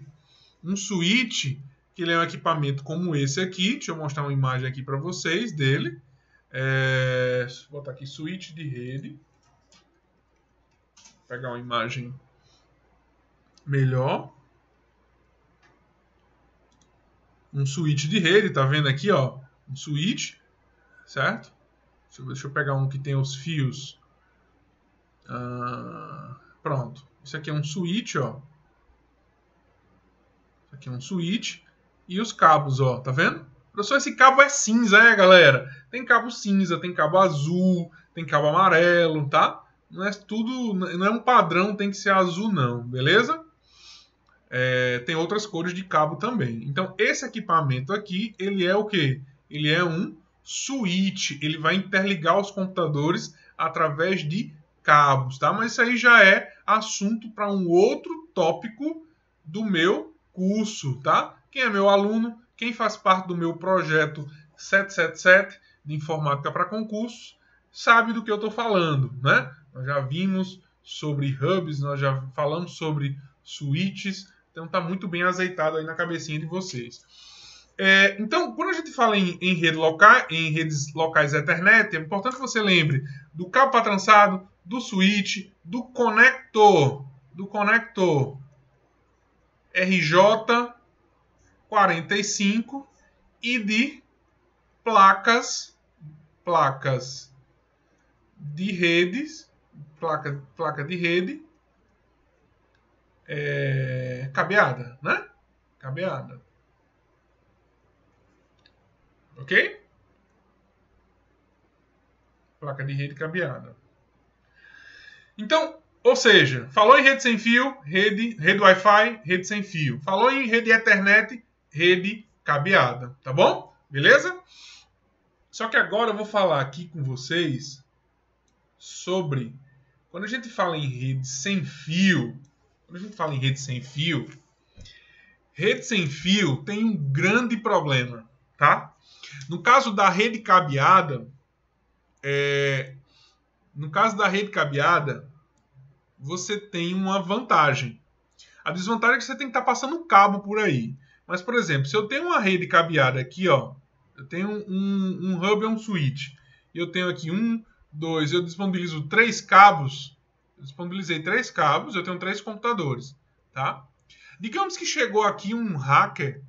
Um switch, que ele é um equipamento como esse aqui. Deixa eu mostrar uma imagem aqui para vocês dele. Vou botar aqui switch de rede. Vou pegar uma imagem melhor. Um switch de rede, tá vendo aqui, ó? Um switch, certo? Deixa eu pegar um que tem os fios. Pronto. Isso aqui é um switch, ó. Isso aqui é um switch. E os cabos, ó. Tá vendo? Professor, esse cabo é cinza, galera? Tem cabo cinza, tem cabo azul, tem cabo amarelo, tá? Não é tudo, não é um padrão, tem que ser azul, não. Beleza? Tem outras cores de cabo também. Então, esse equipamento aqui, ele é o quê? Ele é um switch. Ele vai interligar os computadores através de cabos, tá? Mas isso aí já é assunto para um outro tópico do meu curso, tá? Quem é meu aluno, quem faz parte do meu projeto 777 de informática para concursos, sabe do que eu estou falando, né? Nós já vimos sobre hubs, nós já falamos sobre switches, então está muito bem azeitado aí na cabecinha de vocês. Então, quando a gente fala em redes locais Ethernet, é importante que você lembre do cabo pá trançado, do switch, do conector. do conector RJ45 e de placas de redes, placa de rede cabeada, né? Cabeada. Ok? Placa de rede cabeada. Então, ou seja, falou em rede sem fio, rede Wi-Fi, rede sem fio. Falou em rede Ethernet, rede cabeada. Tá bom? Beleza? Só que agora eu vou falar aqui com vocês sobre... Quando a gente fala em rede sem fio... Rede sem fio tem um grande problema, tá? No caso da rede cabeada... No caso da rede cabeada, você tem uma vantagem. A desvantagem é que você tem que estar passando cabo por aí. Mas, por exemplo, se eu tenho uma rede cabeada aqui, ó, eu tenho um hub e um switch, e eu tenho aqui 1, 2, eu disponibilizo 3 cabos, eu disponibilizei 3 cabos, eu tenho 3 computadores, tá? Digamos que chegou aqui um hacker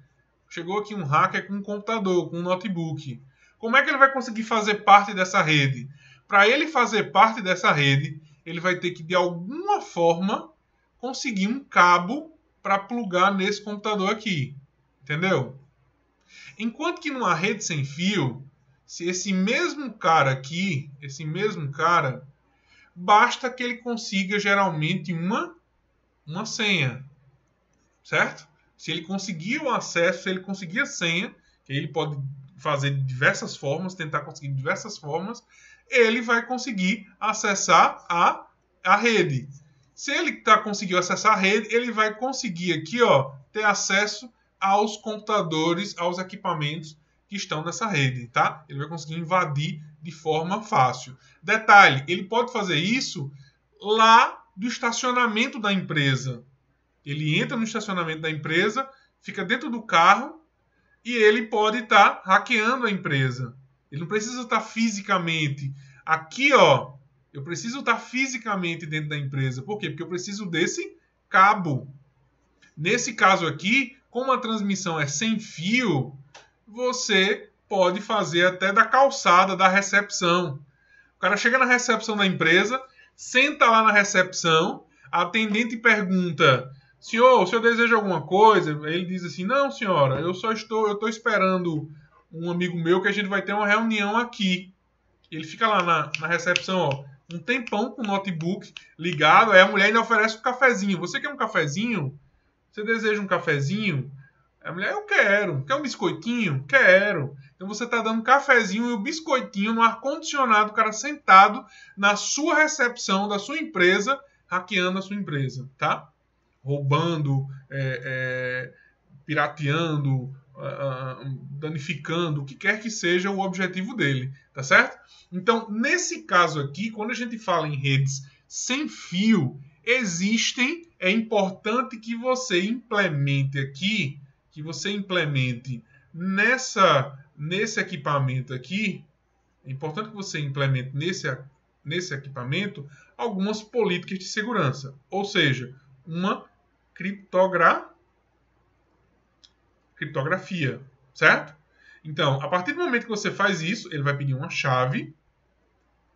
com um computador, com um notebook. Como é que ele vai conseguir fazer parte dessa rede? Para ele fazer parte dessa rede, ele vai ter que, de alguma forma, conseguir um cabo para plugar nesse computador aqui. Entendeu? Enquanto que numa rede sem fio, se esse mesmo cara aqui, basta que ele consiga geralmente uma senha. Certo? Se ele conseguir o acesso, se ele conseguir a senha, que ele pode fazer de diversas formas, tentar conseguir de diversas formas, ele vai conseguir acessar a rede. Se ele conseguiu acessar a rede, ele vai conseguir aqui, ó, ter acesso aos computadores, aos equipamentos que estão nessa rede, tá? Ele vai conseguir invadir de forma fácil. Detalhe, ele pode fazer isso lá do estacionamento da empresa. Ele entra no estacionamento da empresa, fica dentro do carro e ele pode estar hackeando a empresa. Ele não precisa estar fisicamente. Aqui, ó, eu preciso estar fisicamente dentro da empresa. Por quê? Porque eu preciso desse cabo. Nesse caso aqui, como a transmissão é sem fio, você pode fazer até da calçada da recepção. O cara chega na recepção da empresa, senta lá na recepção, a atendente pergunta: senhor, o senhor deseja alguma coisa? Ele diz assim: não, senhora, eu estou esperando um amigo meu que a gente vai ter uma reunião aqui. Ele fica lá na recepção, ó, um tempão com o notebook ligado, aí a mulher ainda oferece um cafezinho. Você quer um cafezinho? Você deseja um cafezinho? A mulher: eu quero. Quer um biscoitinho? Quero. Então você está dando um cafezinho e um biscoitinho no ar-condicionado, o cara sentado na sua recepção da sua empresa, hackeando a sua empresa, tá? Roubando, pirateando, danificando, o que quer que seja o objetivo dele, tá certo? Então, nesse caso aqui, quando a gente fala em redes sem fio, é importante que você implemente aqui, nesse equipamento aqui, é importante que você implemente nesse equipamento algumas políticas de segurança, ou seja, uma criptografia, certo? Então, a partir do momento que você faz isso, ele vai pedir uma chave,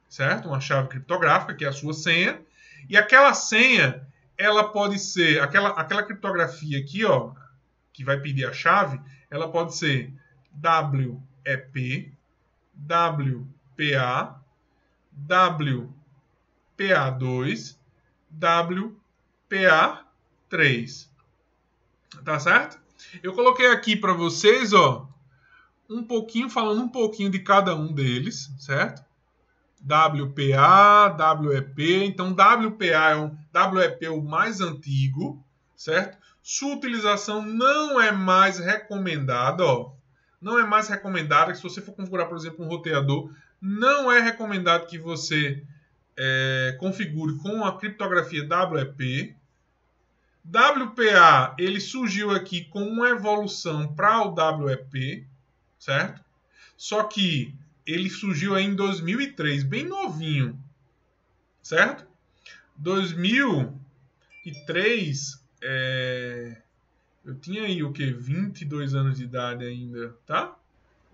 certo? Uma chave criptográfica, que é a sua senha, e aquela senha, ela pode ser, aquela criptografia aqui, ó, que vai pedir a chave, ela pode ser WEP, WPA, WPA2, WPA3. Tá certo? Eu coloquei aqui para vocês, ó, falando um pouquinho de cada um deles, certo? WPA, WEP. Então, WEP é o mais antigo, certo? Sua utilização não é mais recomendada, ó. Não é mais recomendada que se você for configurar, por exemplo, um roteador, não é recomendado que você configure com a criptografia WEP. WPA, ele surgiu aqui com uma evolução para o WEP, certo? Só que ele surgiu aí em 2003, bem novinho, certo? 2003, eu tinha aí o quê? 22 anos de idade ainda, tá?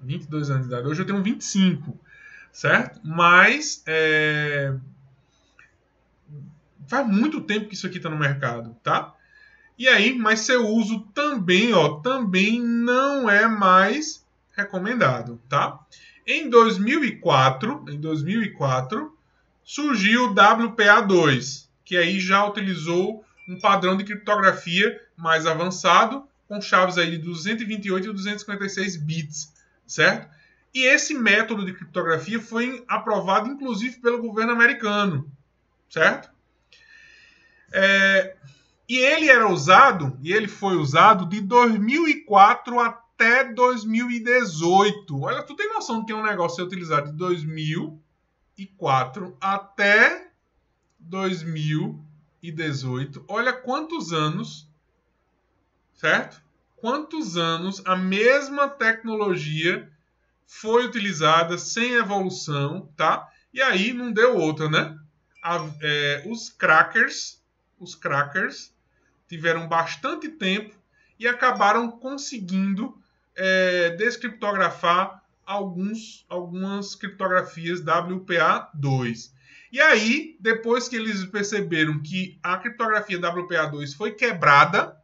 22 anos de idade. Hoje eu tenho 25, certo? Mas faz muito tempo que isso aqui está no mercado, tá? E aí, mas seu uso também, também não é mais recomendado, tá? Em 2004, surgiu o WPA2, que aí já utilizou um padrão de criptografia mais avançado, com chaves aí de 228 e 256 bits, certo? E esse método de criptografia foi aprovado, inclusive, pelo governo americano, certo? E ele foi usado de 2004 até 2018. Olha, tu tem noção do que é um negócio ser utilizado de 2004 até 2018. Olha quantos anos, certo? Quantos anos a mesma tecnologia foi utilizada sem evolução, tá? E aí não deu outra, né? Os crackers tiveram bastante tempo e acabaram conseguindo descriptografar algumas criptografias WPA2. E aí, depois que eles perceberam que a criptografia WPA2 foi quebrada,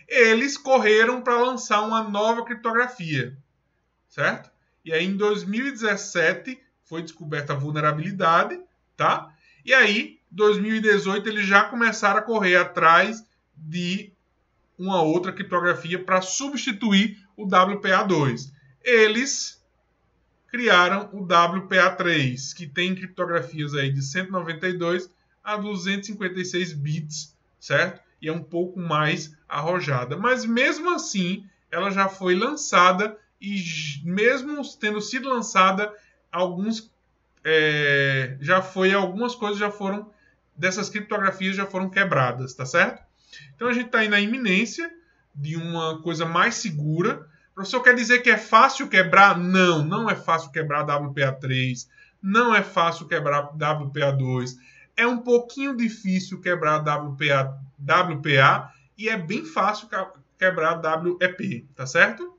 eles correram para lançar uma nova criptografia, certo? E aí, em 2017, foi descoberta a vulnerabilidade, tá? E aí, em 2018, eles já começaram a correr atrás de uma outra criptografia para substituir o WPA2. Eles criaram o WPA3, que tem criptografias aí de 192 a 256 bits, certo? E é um pouco mais arrojada. Mas mesmo assim, ela já foi lançada e mesmo tendo sido lançada, algumas coisas já foram dessas criptografias já foram quebradas, tá certo? Então a gente está aí na iminência de uma coisa mais segura. O professor quer dizer que é fácil quebrar? Não, não é fácil quebrar WPA3, não é fácil quebrar WPA2. É um pouquinho difícil quebrar WPA e é bem fácil quebrar WEP, tá certo?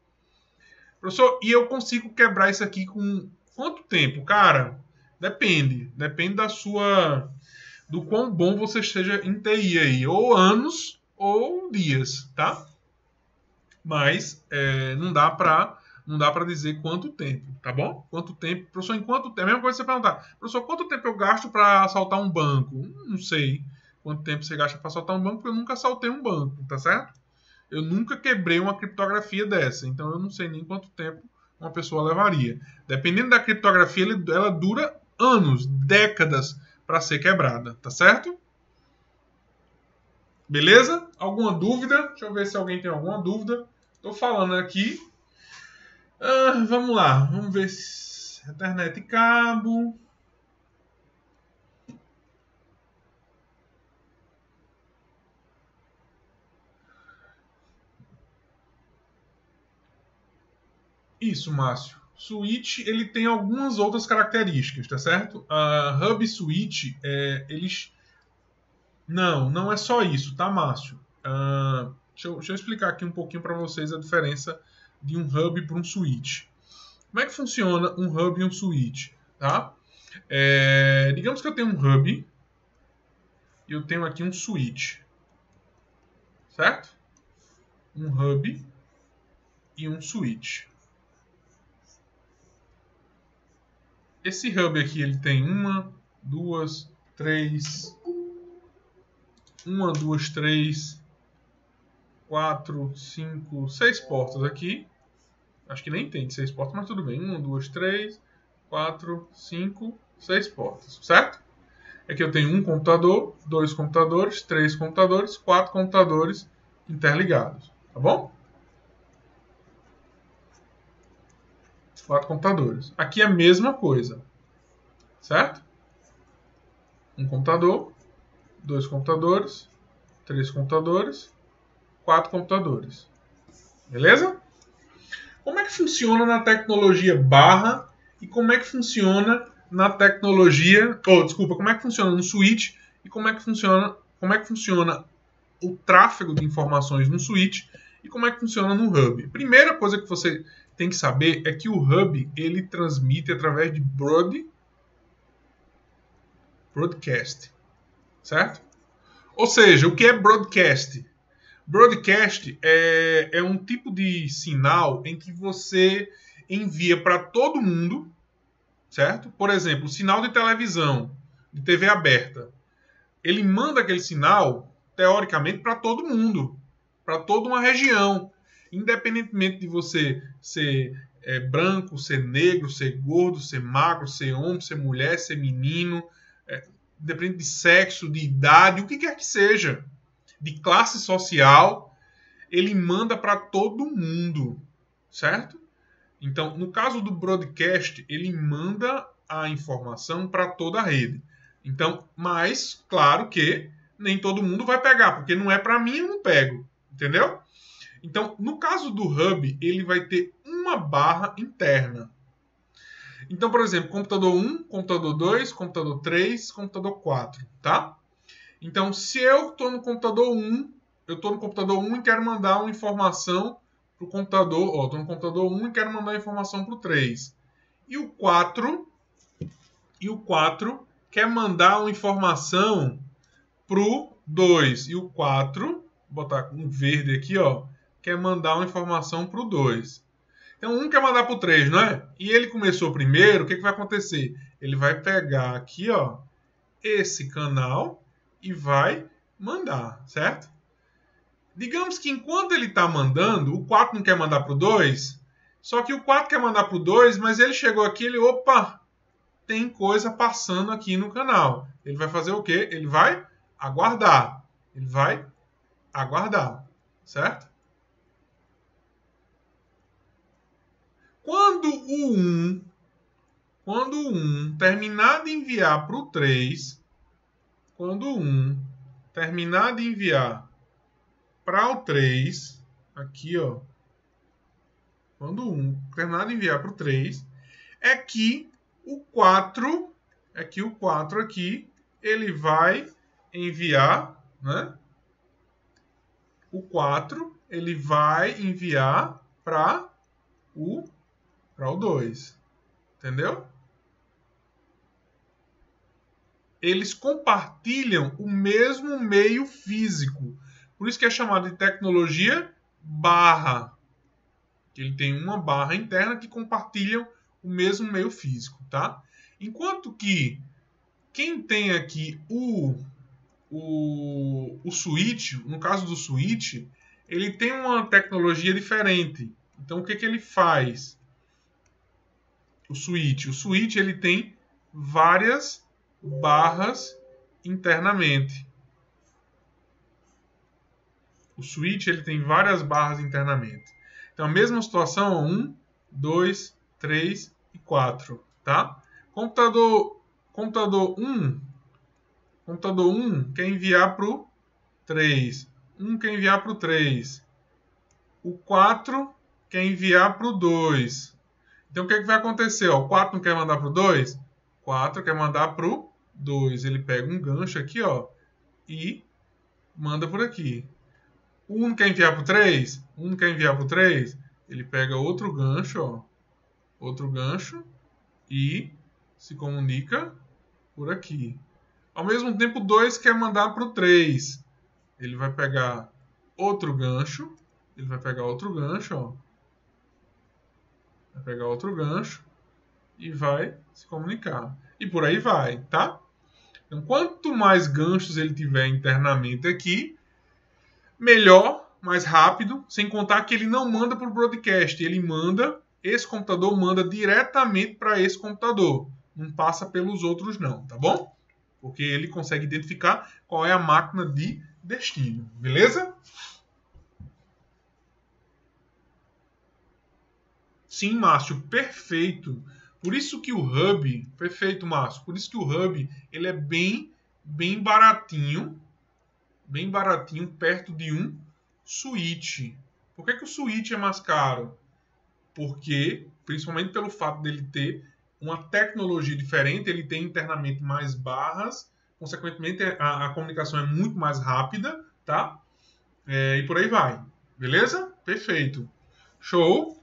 Professor, e eu consigo quebrar isso aqui com quanto tempo? Cara, depende do quão bom você esteja em TI aí, ou anos ou dias, tá? Mas não dá para dizer quanto tempo, tá bom? Quanto tempo, professor, em quanto tempo? É a mesma coisa que você perguntar, professor, quanto tempo eu gasto para assaltar um banco? Não sei quanto tempo você gasta para assaltar um banco, porque eu nunca assaltei um banco, tá certo? Eu nunca quebrei uma criptografia dessa, então eu não sei nem quanto tempo uma pessoa levaria. Dependendo da criptografia, ela dura anos, décadas para ser quebrada, tá certo? Beleza? Alguma dúvida? Deixa eu ver se alguém tem alguma dúvida. Estou falando aqui. Vamos lá. Vamos ver se internet e cabo. Isso, Márcio. Switch, ele tem algumas outras características, tá certo? A Hub Switch, eles... Não é só isso, tá, Márcio? Deixa eu explicar aqui um pouquinho para vocês a diferença de um hub para um switch. Como é que funciona um hub e um switch? Tá? Digamos que eu tenho um hub e eu tenho aqui um switch. Certo? Um hub e um switch. Esse hub aqui ele tem 1, 2, 3... 1, 2, 3, 4, 5, 6 portas aqui. Acho que nem tem 6 portas, mas tudo bem. 1, 2, 3, 4, 5, 6 portas, certo? Aqui eu tenho um computador, 2 computadores, 3 computadores, 4 computadores interligados, tá bom? 4 computadores. Aqui é a mesma coisa, certo? Um computador, 2 computadores, 3 computadores, 4 computadores. Beleza? Como é que funciona na tecnologia barra e como é que funciona na tecnologia... como é que funciona no switch e como é que funciona o tráfego de informações no switch e como é que funciona no hub. Primeira coisa que você tem que saber é que o hub ele transmite através de broadcast, certo? Ou seja, o que é broadcast? Broadcast é um tipo de sinal em que você envia para todo mundo, certo? Por exemplo, sinal de televisão, de TV aberta. Ele manda aquele sinal, teoricamente, para todo mundo, para toda uma região. Independentemente de você ser branco, ser negro, ser gordo, ser magro, ser homem, ser mulher, ser menino, independente de sexo, de idade, o que quer que seja, de classe social, ele manda para todo mundo, certo? Então, no caso do broadcast, ele manda a informação para toda a rede. Então, mas, claro que nem todo mundo vai pegar, porque não é para mim, eu não pego, entendeu? Então, no caso do hub, ele vai ter uma barra interna. Então, por exemplo, computador 1, computador 2, computador 3, computador 4, tá? Então, se eu estou no computador 1, eu estou no computador 1 e quero mandar uma informação para o computador, estou no computador 1 e quero mandar uma informação para o 3. E o 4 quer mandar uma informação para o 2. E o 4, vou botar um verde aqui, ó, quer mandar uma informação para o 2. Então, um quer mandar para o 3, não é? E ele começou primeiro, o que vai acontecer? Ele vai pegar aqui, ó, esse canal e vai mandar, certo? Digamos que enquanto ele está mandando, o 4 não quer mandar para o 2, só que o 4 quer mandar para o 2, mas ele chegou aqui, opa, tem coisa passando aqui no canal. Ele vai fazer o quê? Ele vai aguardar. Ele vai aguardar, certo? Quando o 1 terminar de enviar para o 3, quando o 1 terminar de enviar para o 3, aqui, ó, quando o 1 terminar de enviar para o 3, é que o 4 aqui, ele vai enviar, né? O 4, ele vai enviar para o 2. Entendeu? Eles compartilham o mesmo meio físico. Por isso que é chamado de tecnologia barra. Ele tem uma barra interna que compartilham o mesmo meio físico, tá? Enquanto que quem tem aqui o switch, no caso do switch, ele tem uma tecnologia diferente. Então, o que ele faz? O switch ele tem várias barras internamente. O switch ele tem várias barras internamente. Então, a mesma situação, 1, 2, 3 e 4, tá? Computador 1 quer enviar para o 3. 1 quer enviar para o 3. O 4 quer enviar para o 2. Então, o que vai acontecer? O 4 não quer mandar para o 2? O 4 quer mandar para o 2. Ele pega um gancho aqui, ó, e manda por aqui. O 1 quer enviar para o 3? 1 quer enviar para o 3? Ele pega outro gancho, ó, outro gancho e se comunica por aqui. Ao mesmo tempo, o 2 quer mandar para o 3. Ele vai pegar outro gancho. Ele vai pegar outro gancho, ó. Vai pegar outro gancho e vai se comunicar. E por aí vai, tá? Então, quanto mais ganchos ele tiver internamente aqui, melhor, mais rápido, sem contar que ele não manda por broadcast. Ele manda, esse computador manda diretamente para esse computador. Não passa pelos outros não, tá bom? Porque ele consegue identificar qual é a máquina de destino, beleza? Sim, Márcio, perfeito. Por isso que o Hub, perfeito, Márcio. Por isso que o Hub, ele é bem baratinho, perto de um switch. Por que o switch é mais caro? Porque, principalmente pelo fato dele ter uma tecnologia diferente, ele tem internamente mais barras, consequentemente a comunicação é muito mais rápida, tá? e por aí vai. Beleza? Perfeito. Show.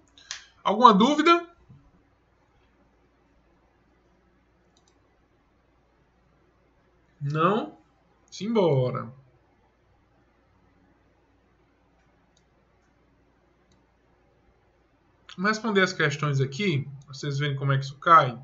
Alguma dúvida? Não? Simbora. Vamos responder as questões aqui, pra vocês verem como é que isso cai.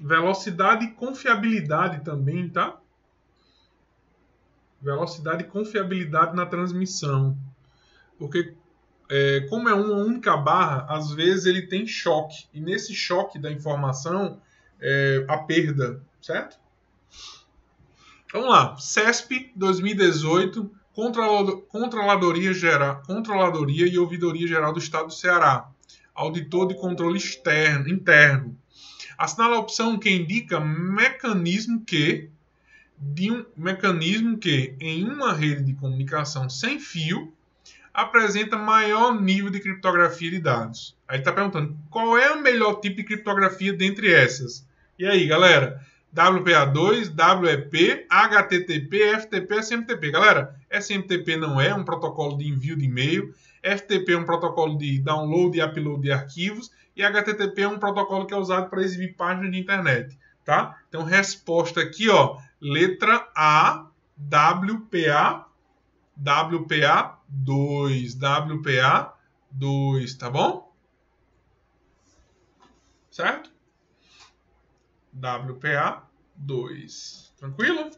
Velocidade e confiabilidade também, tá? Velocidade e confiabilidade na transmissão. Porque, como é uma única barra, às vezes ele tem choque. E nesse choque da informação, a perda, certo? Vamos lá. CESP 2018, Controladoria e Ouvidoria Geral do Estado do Ceará. Auditor de controle interno. Assinala a opção que indica mecanismo que, em uma rede de comunicação sem fio, apresenta maior nível de criptografia de dados. Aí está perguntando qual é o melhor tipo de criptografia dentre essas. E aí, galera? WPA2, WEP, HTTP, FTP, SMTP. Galera, SMTP não é um protocolo de envio de e-mail. FTP é um protocolo de download e upload de arquivos. E HTTP é um protocolo que é usado para exibir páginas de internet. Tá? Então, resposta aqui, ó. Letra A, WPA2, tá bom? Certo? WPA2. Tranquilo?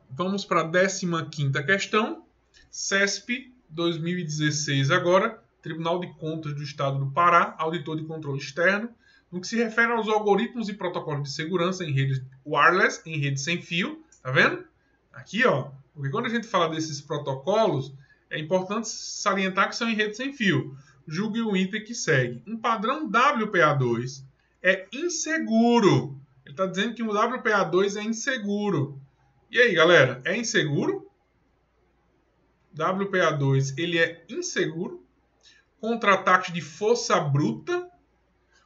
Vamos para a 15ª questão. CESP 2016 agora. Tribunal de Contas do Estado do Pará, auditor de controle externo, no que se refere aos algoritmos e protocolos de segurança em redes wireless, em rede sem fio. Tá vendo? Aqui, ó. Porque quando a gente fala desses protocolos, é importante salientar que são em rede sem fio. Julgue o item que segue. Um padrão WPA2 é inseguro. Ele está dizendo que o WPA2 é inseguro. E aí, galera? É inseguro? WPA2 ele é inseguro? Contra-ataque de força bruta.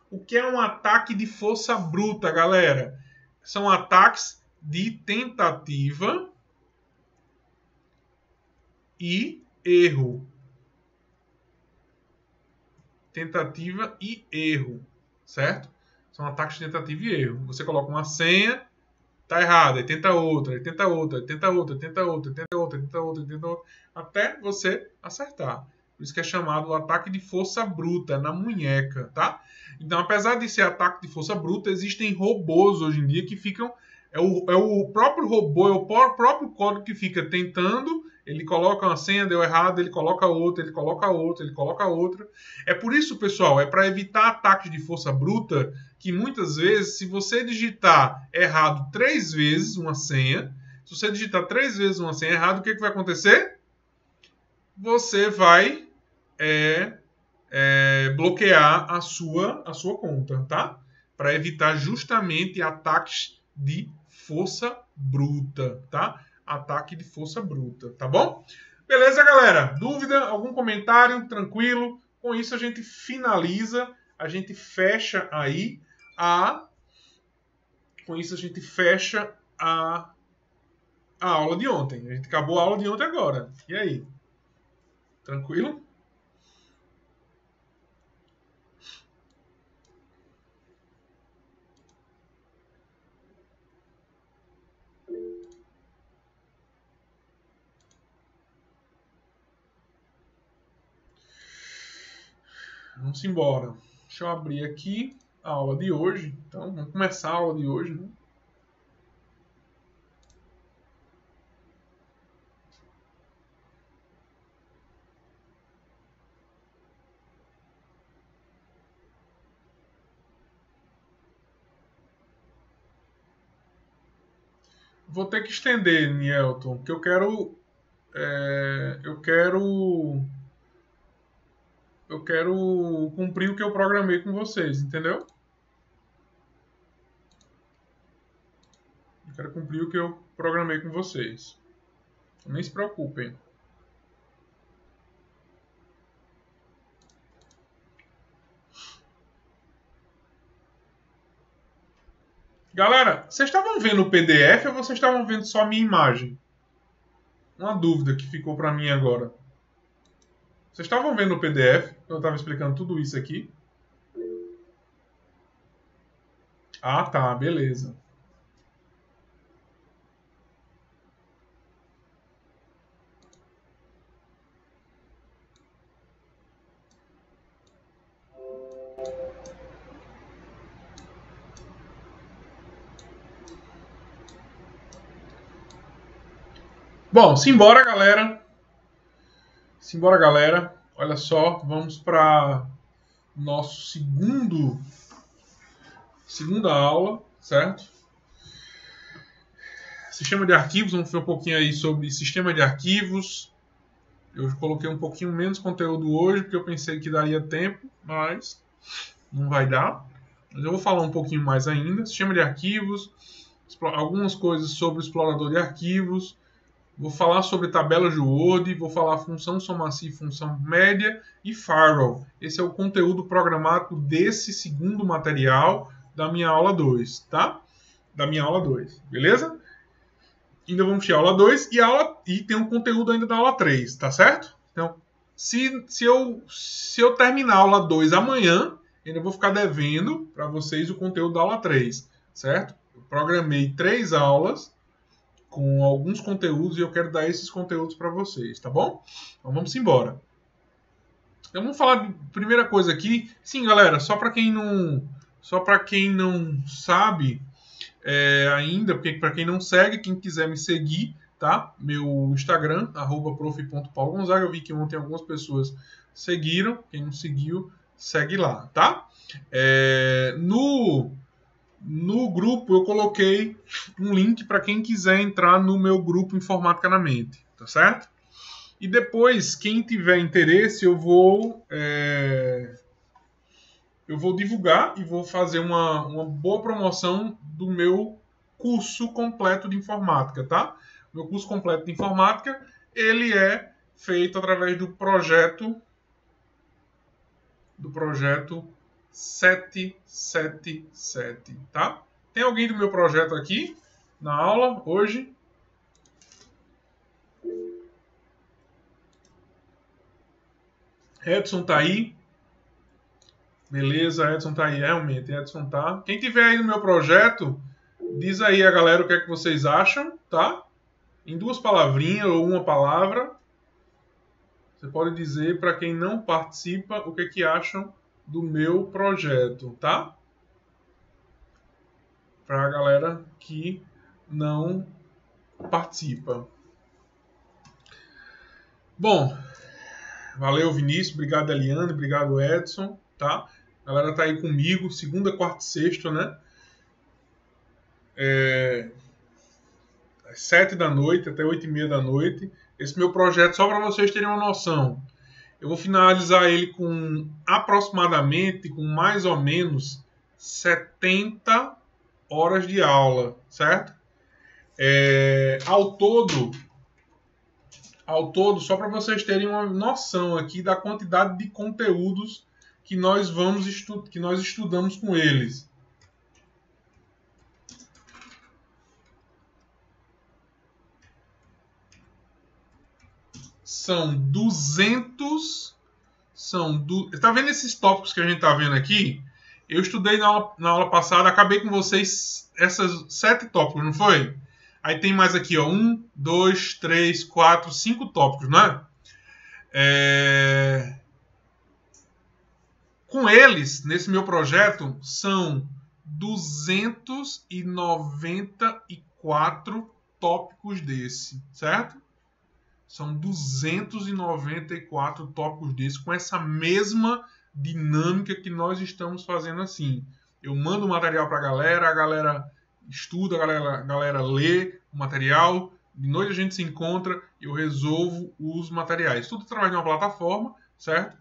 O que é um ataque de força bruta, galera? São ataques de tentativa e erro. Tentativa e erro, certo? São ataques de tentativa e erro. Você coloca uma senha, tá errada, aí tenta outra, aí tenta outra, aí tenta outra, aí tenta outra, aí tenta outra, aí tenta outra, aí tenta outra, até você acertar. Por isso que é chamado o ataque de força bruta na munheca, tá? Então, apesar de ser ataque de força bruta, existem robôs hoje em dia que ficam... É o próprio robô, é o próprio código que fica tentando, ele coloca uma senha, deu errado, ele coloca outra, ele coloca outra, ele coloca outra. É por isso, pessoal, é para evitar ataques de força bruta, que muitas vezes, se você digitar errado 3 vezes uma senha, se você digitar 3 vezes uma senha errada, o que vai acontecer? Você vai bloquear a sua conta, tá? Para evitar justamente ataques de força bruta, tá? Ataque de força bruta, tá bom? Beleza, galera? Dúvida? Algum comentário? Tranquilo? Com isso a gente finaliza, a gente fecha aí com isso a gente fecha a aula de ontem. A gente acabou a aula de ontem agora. E aí? Tranquilo? Vamos embora. Deixa eu abrir aqui a aula de hoje. Então, vamos começar a aula de hoje, né? Vou ter que estender, Nielton, porque eu quero cumprir o que eu programei com vocês, entendeu? quero cumprir o que eu programei com vocês. Nem se preocupem. Galera, vocês estavam vendo o PDF ou vocês estavam vendo só a minha imagem? Uma dúvida que ficou para mim agora. Vocês estavam vendo o PDF? Eu estava explicando tudo isso aqui. Ah, tá, beleza. Bom, simbora, galera. Simbora, galera. Olha só, vamos para nosso segunda aula, certo? Sistema de arquivos, vamos ver um pouquinho aí sobre sistema de arquivos. Eu coloquei um pouquinho menos conteúdo hoje, porque eu pensei que daria tempo, mas não vai dar. Mas eu vou falar um pouquinho mais ainda. Sistema de arquivos, algumas coisas sobre o explorador de arquivos. Vou falar sobre tabelas de Word, vou falar função somacia e função média e firewall. Esse é o conteúdo programático desse segundo material da minha aula 2, tá? Da minha aula 2, beleza? Ainda vamos ter aula 2 e tem um conteúdo ainda da aula 3, tá certo? Então, se eu terminar a aula 2 amanhã, ainda vou ficar devendo para vocês o conteúdo da aula 3, certo? Eu programei 3 aulas com alguns conteúdos e eu quero dar esses conteúdos para vocês, tá bom? Então vamos embora. Então vamos falar de primeira coisa aqui. Sim, galera, só para quem não sabe ainda, porque para quem não segue, quem quiser me seguir, tá? Meu Instagram @prof.paulogonzaga. Eu vi que ontem algumas pessoas seguiram. Quem não seguiu, segue lá, tá? No grupo eu coloquei um link para quem quiser entrar no meu grupo Informática na Mente, tá certo? E depois, quem tiver interesse, eu vou divulgar e vou fazer uma boa promoção do meu curso completo de informática, tá? Meu curso completo de informática, ele é feito através do projeto 777, tá? Tem alguém do meu projeto aqui na aula hoje? Edson tá aí. Beleza, Edson tá aí, realmente, Edson tá. Quem tiver aí no meu projeto, diz aí a galera o que é que vocês acham, tá? Em 2 palavrinhas ou 1 palavra. Você pode dizer para quem não participa o que é que acham do meu projeto, tá? Para a galera que não participa. Bom, valeu Vinícius, obrigado Eliane, obrigado Edson, tá? A galera tá aí comigo, segunda, quarta e sexta, né? Às 7 da noite até 8h30 da noite. Esse meu projeto, só para vocês terem uma noção, eu vou finalizar ele com aproximadamente, com mais ou menos 70 horas de aula, certo? Ao todo, só para vocês terem uma noção aqui da quantidade de conteúdos que nós estudamos com eles. São 200... Tá vendo esses tópicos que a gente tá vendo aqui? Eu estudei na aula passada, acabei com vocês essas 7 tópicos, não foi? Aí tem mais aqui, ó, 1, 2, 3, 4, 5 tópicos, não é? Com eles, nesse meu projeto, são 294 tópicos desse, certo? São 294 tópicos desses, com essa mesma dinâmica que nós estamos fazendo assim. Eu mando o material para a galera estuda, a galera lê o material, de noite a gente se encontra e eu resolvo os materiais. Tudo através de uma plataforma, certo?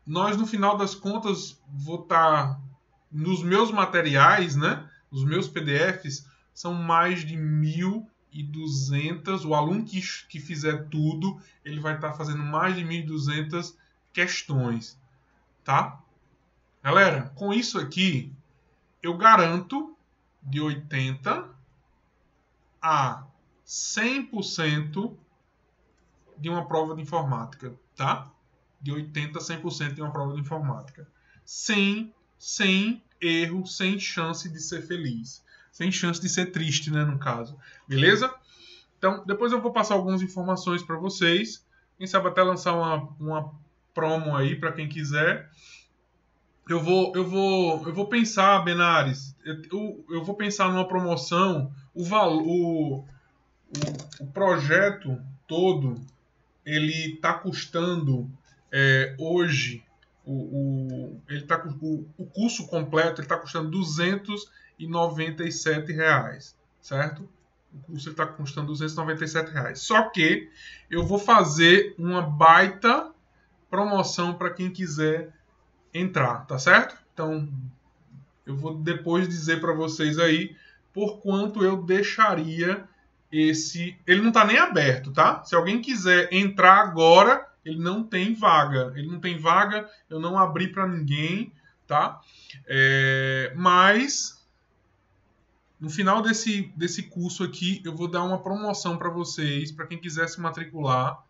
Nós, no final das contas, vou estar nos meus materiais, né? Nos meus PDFs, são mais de 1.200. O aluno que fizer tudo, ele vai estar fazendo mais de 1.200 questões, tá? Galera, com isso aqui, eu garanto de 80 a 100% de uma prova de informática, tá? De 80 a 100% de uma prova de informática. Sem erro, sem chance de ser feliz. Sem chance de ser triste, né, no caso. Beleza? Então, depois eu vou passar algumas informações para vocês. Quem sabe até lançar uma promo aí para quem quiser. Eu vou pensar, Benares, eu vou pensar numa promoção. O projeto todo, ele está custando hoje, o curso completo ele está custando R$297, certo? O curso está custando R$297. Só que eu vou fazer uma baita promoção para quem quiser entrar, tá certo? Então, eu vou depois dizer para vocês aí por quanto eu deixaria esse... Ele não está nem aberto, tá? Se alguém quiser entrar agora, ele não tem vaga. Ele não tem vaga, eu não abri para ninguém, tá? Mas no final desse curso aqui, eu vou dar uma promoção para vocês, para quem quiser se matricular.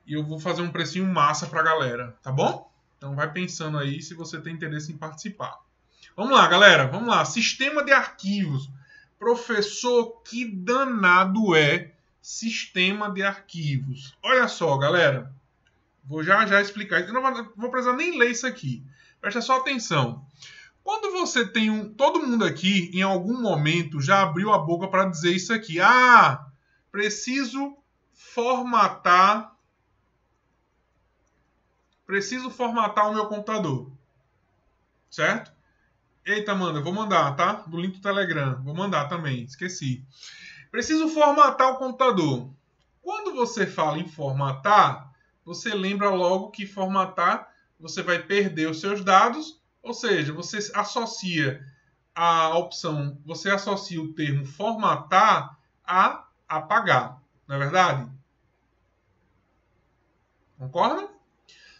E eu vou fazer um precinho massa para a galera, tá bom? Então vai pensando aí se você tem interesse em participar. Vamos lá, galera. Vamos lá. Sistema de arquivos. Professor, que danado é sistema de arquivos? Olha só, galera. Vou já explicar. Eu não vou precisar nem ler isso aqui. Presta só atenção. Quando você tem todo mundo aqui, em algum momento, já abriu a boca para dizer isso aqui. Ah, preciso formatar o meu computador. Certo? Eita, Amanda, vou mandar, tá? Do link do Telegram. Vou mandar também, esqueci. Preciso formatar o computador. Quando você fala em formatar, você lembra logo que formatar, você vai perder os seus dados, ou seja, você associa o termo formatar a apagar, não é verdade? Concordam?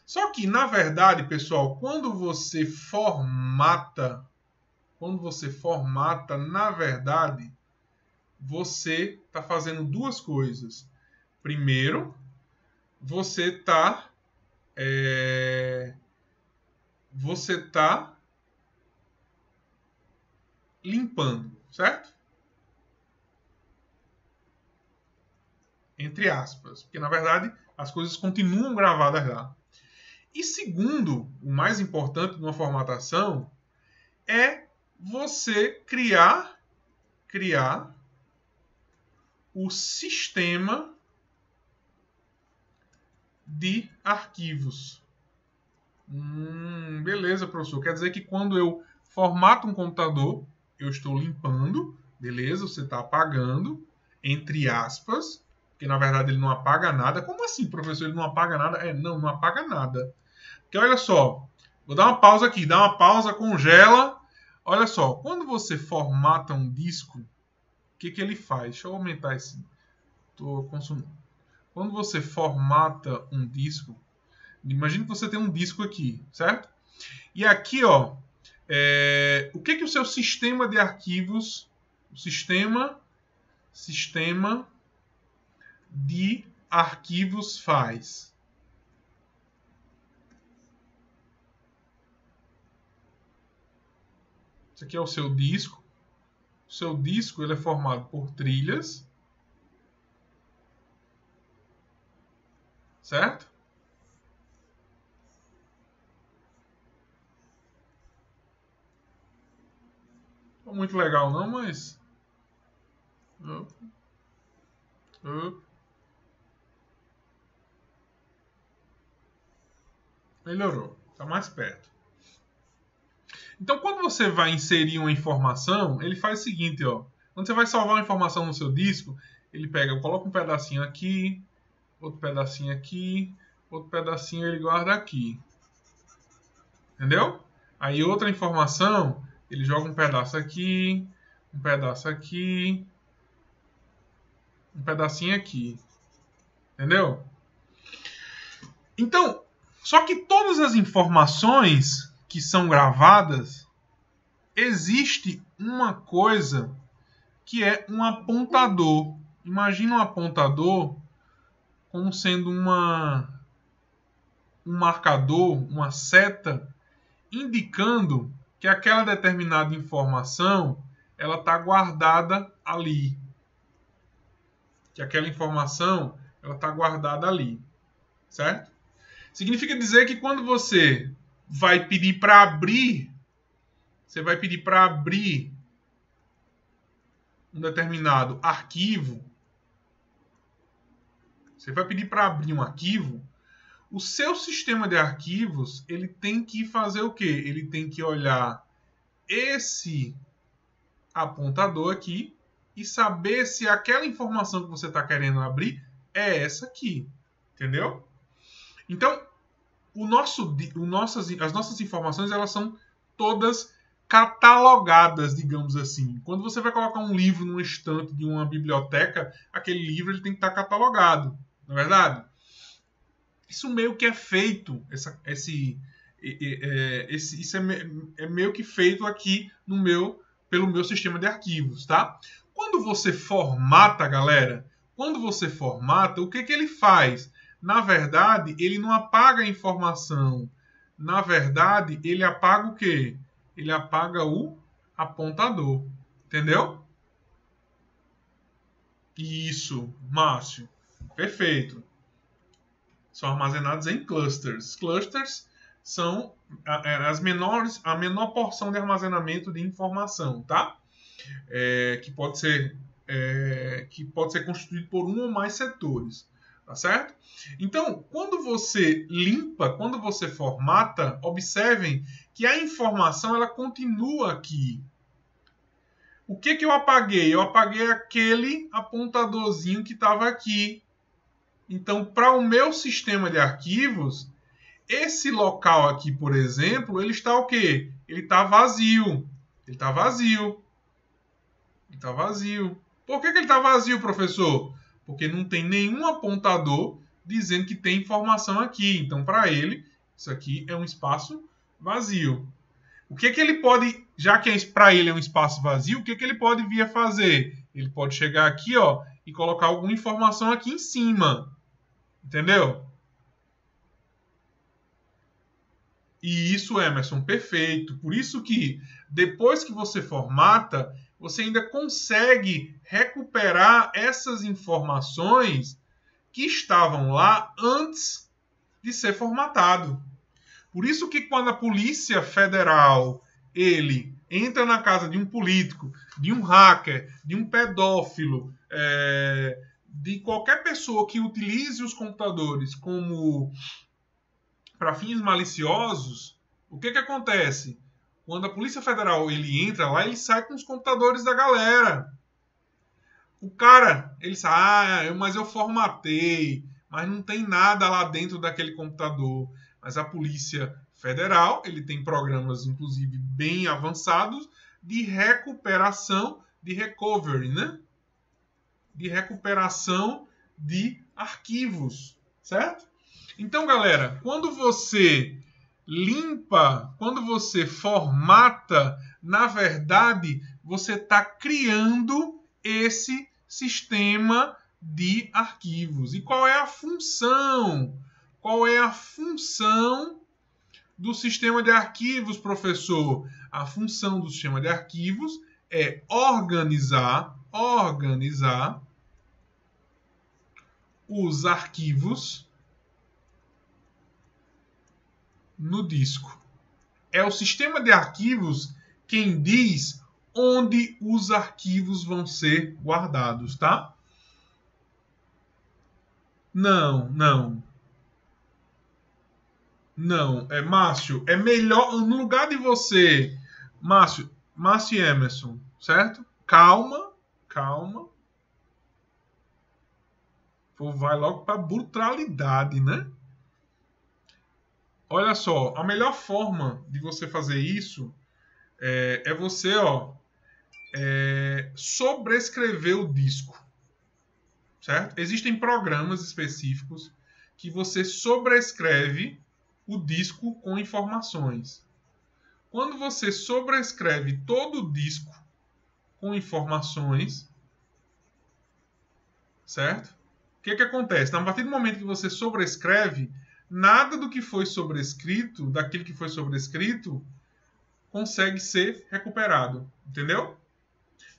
Só que, na verdade, pessoal, quando você formata, na verdade, você está fazendo duas coisas. Primeiro, você está limpando, certo? Entre aspas. Porque, na verdade, as coisas continuam gravadas lá. E segundo, o mais importante de uma formatação é você criar o sistema de arquivos. Beleza, professor. Quer dizer que quando eu formato um computador, eu estou limpando, beleza? Você está apagando, entre aspas, porque na verdade ele não apaga nada. Como assim, professor? Ele não apaga nada? Não apaga nada. Porque olha só, vou dar uma pausa aqui, dá uma pausa, congela. Olha só, quando você formata um disco, o que ele faz? Deixa eu aumentar esse. Estou consumindo. Quando você formata um disco, imagine que você tem um disco aqui, certo? E aqui, ó, o que o seu sistema de arquivos, o sistema de arquivos faz? Esse aqui é o seu disco. O seu disco ele é formado por trilhas, certo? Não muito legal não, mas... Melhorou. Está mais perto. Então, quando você vai inserir uma informação, ele faz o seguinte, ó. Quando você vai salvar uma informação no seu disco, ele coloca um pedacinho aqui, outro pedacinho aqui, outro pedacinho ele guarda aqui. Entendeu? Aí outra informação Ele joga um pedaço aqui, um pedaço aqui, um pedacinho aqui. Entendeu? Então, só que todas as informações que são gravadas, existe uma coisa que é um apontador. Imagina um apontador como sendo um marcador, uma seta, indicando que aquela determinada informação ela está guardada ali. Que aquela informação ela está guardada ali. Certo? Significa dizer que quando você vai pedir para abrir, você vai pedir para abrir um determinado arquivo, você vai pedir para abrir um arquivo, o seu sistema de arquivos, ele tem que fazer o quê? Ele tem que olhar esse apontador aqui e saber se aquela informação que você está querendo abrir é essa aqui. Entendeu? Então, as nossas informações elas são todas catalogadas, digamos assim. Quando você vai colocar um livro num estante de uma biblioteca, aquele livro ele tem que estar catalogado, não é verdade? Isso meio que é feito, isso é meio que feito aqui pelo meu sistema de arquivos, tá? Quando você formata, galera, o que ele faz? Na verdade, ele não apaga a informação. Na verdade, ele apaga o quê? Ele apaga o apontador. Entendeu? Isso, Márcio. Perfeito. São armazenados em clusters. Clusters são a menor porção de armazenamento de informação, tá? Que pode ser constituído por um ou mais setores. Tá certo? Então, quando você limpa, quando você formata, observem que a informação ela continua aqui. O que eu apaguei? Eu apaguei aquele apontadorzinho que estava aqui. Então, para o meu sistema de arquivos, esse local aqui, por exemplo, ele está o quê? Ele está vazio. Ele está vazio. Ele está vazio. Por que ele está vazio, professor? Porque não tem nenhum apontador dizendo que tem informação aqui. Então, para ele, isso aqui é um espaço vazio. O que ele pode, já que para ele é um espaço vazio, o que ele pode vir a fazer? Ele pode chegar aqui, ó, e colocar alguma informação aqui em cima. Entendeu? E isso, Emerson, perfeito. Por isso que, depois que você formata, você ainda consegue recuperar essas informações que estavam lá antes de ser formatado. Por isso que quando a Polícia Federal ele entra na casa de um político, de um hacker, de um pedófilo, de qualquer pessoa que utilize os computadores como para fins maliciosos, o que acontece? Quando a Polícia Federal ele entra lá, ele sai com os computadores da galera. O cara, ele sai, mas eu formatei, mas não tem nada lá dentro daquele computador. Mas a Polícia Federal, ele tem programas, inclusive, bem avançados de recuperação, de recovery, né? De recuperação de arquivos, certo? Então, galera, quando você limpa, quando você formata, na verdade, você está criando esse sistema de arquivos. E qual é a função? Qual é a função do sistema de arquivos, professor? A função do sistema de arquivos é organizar os arquivos no disco. É o sistema de arquivos quem diz onde os arquivos vão ser guardados, tá? Não. Márcio, é melhor, no lugar de você, Márcio e Emerson, certo? Calma. Pô, vai logo para brutalidade, né? Olha só, a melhor forma de você fazer isso é você, ó, sobrescrever o disco, certo? Existem programas específicos que você sobrescreve o disco com informações. Quando você sobrescreve todo o disco com informações, certo? O que acontece? A partir do momento que você sobrescreve, nada do que foi sobrescrito, daquilo que foi sobrescrito, consegue ser recuperado. Entendeu?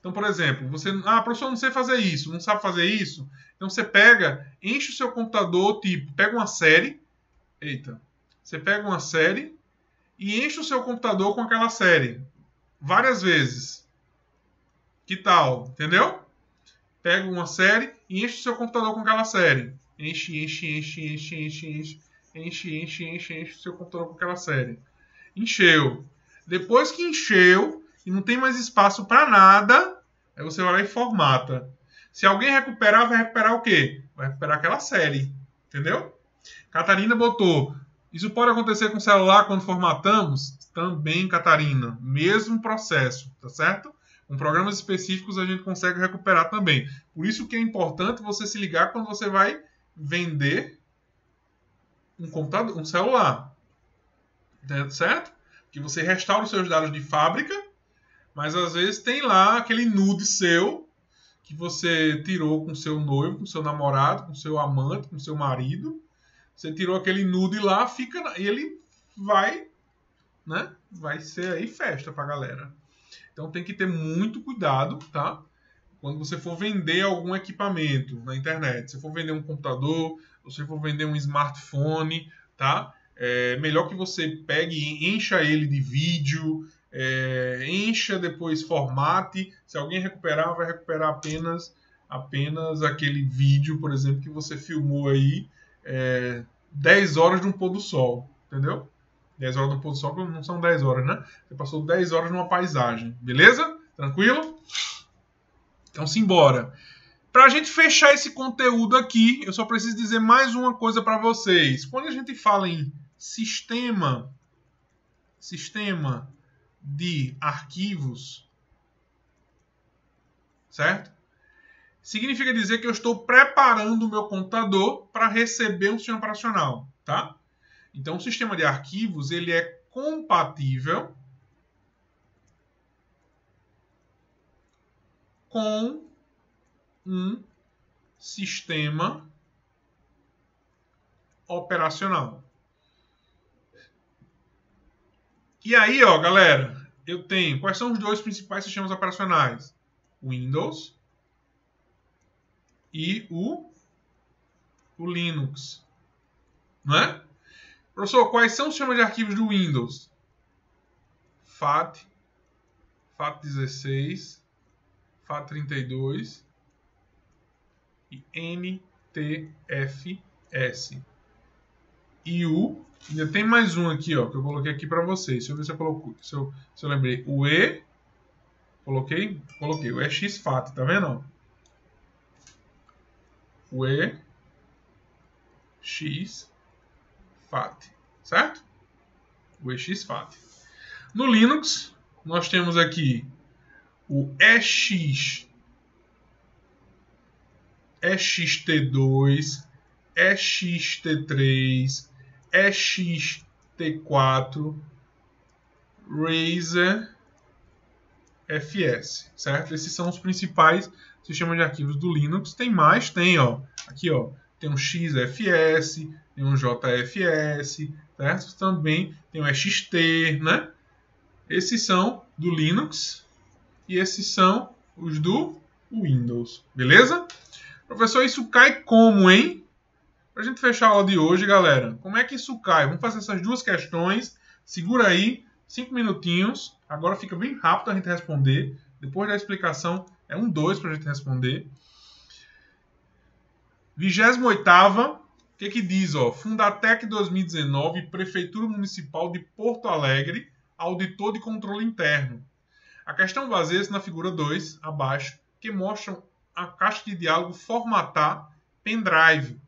Então, por exemplo, você... professor, não sei fazer isso, não sabe fazer isso. Então, você pega, enche o seu computador, tipo, pega uma série. Você pega uma série e enche o seu computador com aquela série. Várias vezes. Que tal? Entendeu? Pega uma série e enche o seu computador com aquela série. Enche o seu computador com aquela série. Encheu. Depois que encheu e não tem mais espaço para nada, aí você vai lá e formata. Se alguém recuperar, vai recuperar o quê? Vai recuperar aquela série. Entendeu? Catarina botou. Isso pode acontecer com o celular quando formatamos? Também, Catarina. Mesmo processo, tá certo? Com programas específicos a gente consegue recuperar também. Por isso que é importante você se ligar quando você vai vender um computador, um celular. Certo? Que você restaura os seus dados de fábrica, mas às vezes tem lá aquele nude seu que você tirou com seu noivo, com seu namorado, com seu amante, com seu marido. Você tirou aquele nude lá, e ele vai, né? Vai ser aí festa pra galera. Então tem que ter muito cuidado, tá? Quando você for vender algum equipamento na internet, se for vender um computador, se for vender um smartphone, tá? É melhor que você pegue e encha ele de vídeo, encha, depois formate. Se alguém recuperar, vai recuperar apenas aquele vídeo, por exemplo, que você filmou aí 10 horas de um pôr do sol, entendeu? 10 horas do pôr do sol, não são 10 horas, né? Você passou 10 horas numa paisagem, beleza? Tranquilo? Então, simbora. Para a gente fechar esse conteúdo aqui, eu só preciso dizer mais uma coisa para vocês. Quando a gente fala em sistema de arquivos, certo? Significa dizer que eu estou preparando o meu computador para receber um sistema operacional, tá? Então, o sistema de arquivos ele é compatível com um sistema operacional. E aí, ó, galera, eu tenho... Quais são os dois principais sistemas operacionais? Windows e o Linux. Não é? Professor, quais são os sistemas de arquivos do Windows? FAT, FAT16, FAT32 e NTFS. E ainda tem mais um aqui, ó, que eu coloquei aqui para vocês. Deixa eu ver se eu coloquei, se eu lembrei. O E, coloquei o EXFAT, tá vendo? O EXFAT, certo? O EXFAT. No Linux, nós temos aqui o EXT2, EXT3, EXT4, Razer FS, certo? Esses são os principais sistemas de arquivos do Linux. Tem mais, tem, ó, aqui, ó, tem um XFS, tem um JFS, certo? Também tem um EXT, né? Esses são do Linux e esses são os do Windows, beleza? Professor, isso cai como, hein? Pra gente fechar a aula de hoje, galera, como é que isso cai? Vamos fazer essas duas questões. Segura aí, 5 minutinhos. Agora fica bem rápido a gente responder. Depois da explicação, é 2 pra gente responder. 28ª, o que diz? Ó, Fundatec 2019, Prefeitura Municipal de Porto Alegre, auditor de controle interno. A questão baseia-se na figura 2, abaixo, que mostra a caixa de diálogo formatar pendrive.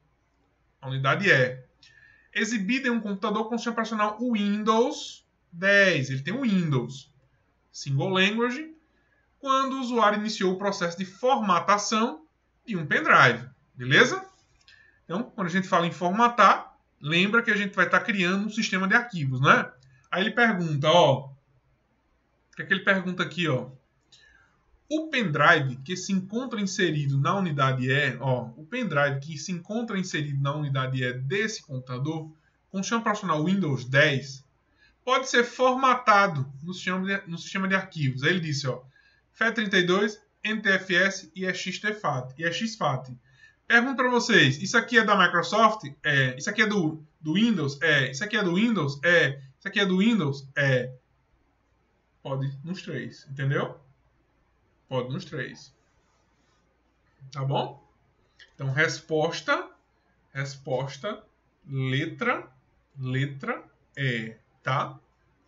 A unidade é exibida em um computador com sistema operacional Windows 10. Ele tem o Windows, Single Language, quando o usuário iniciou o processo de formatação de um pendrive. Beleza? Então, quando a gente fala em formatar, lembra que a gente vai estar criando um sistema de arquivos, né? Aí ele pergunta, ó, o que é que ele pergunta aqui, ó? O pendrive que se encontra inserido na unidade E, ó, o pendrive que se encontra inserido na unidade E desse computador, com o sistema operacional Windows 10, pode ser formatado no sistema de arquivos. Aí ele disse, ó, FAT32, NTFS e exFAT. Pergunto para vocês, isso aqui é da Microsoft? É. Isso aqui é do Windows? É. Isso aqui é do Windows? É. Isso aqui é do Windows? É. Pode nos três, entendeu? Pode nos três. Tá bom? Então, resposta, letra E, tá?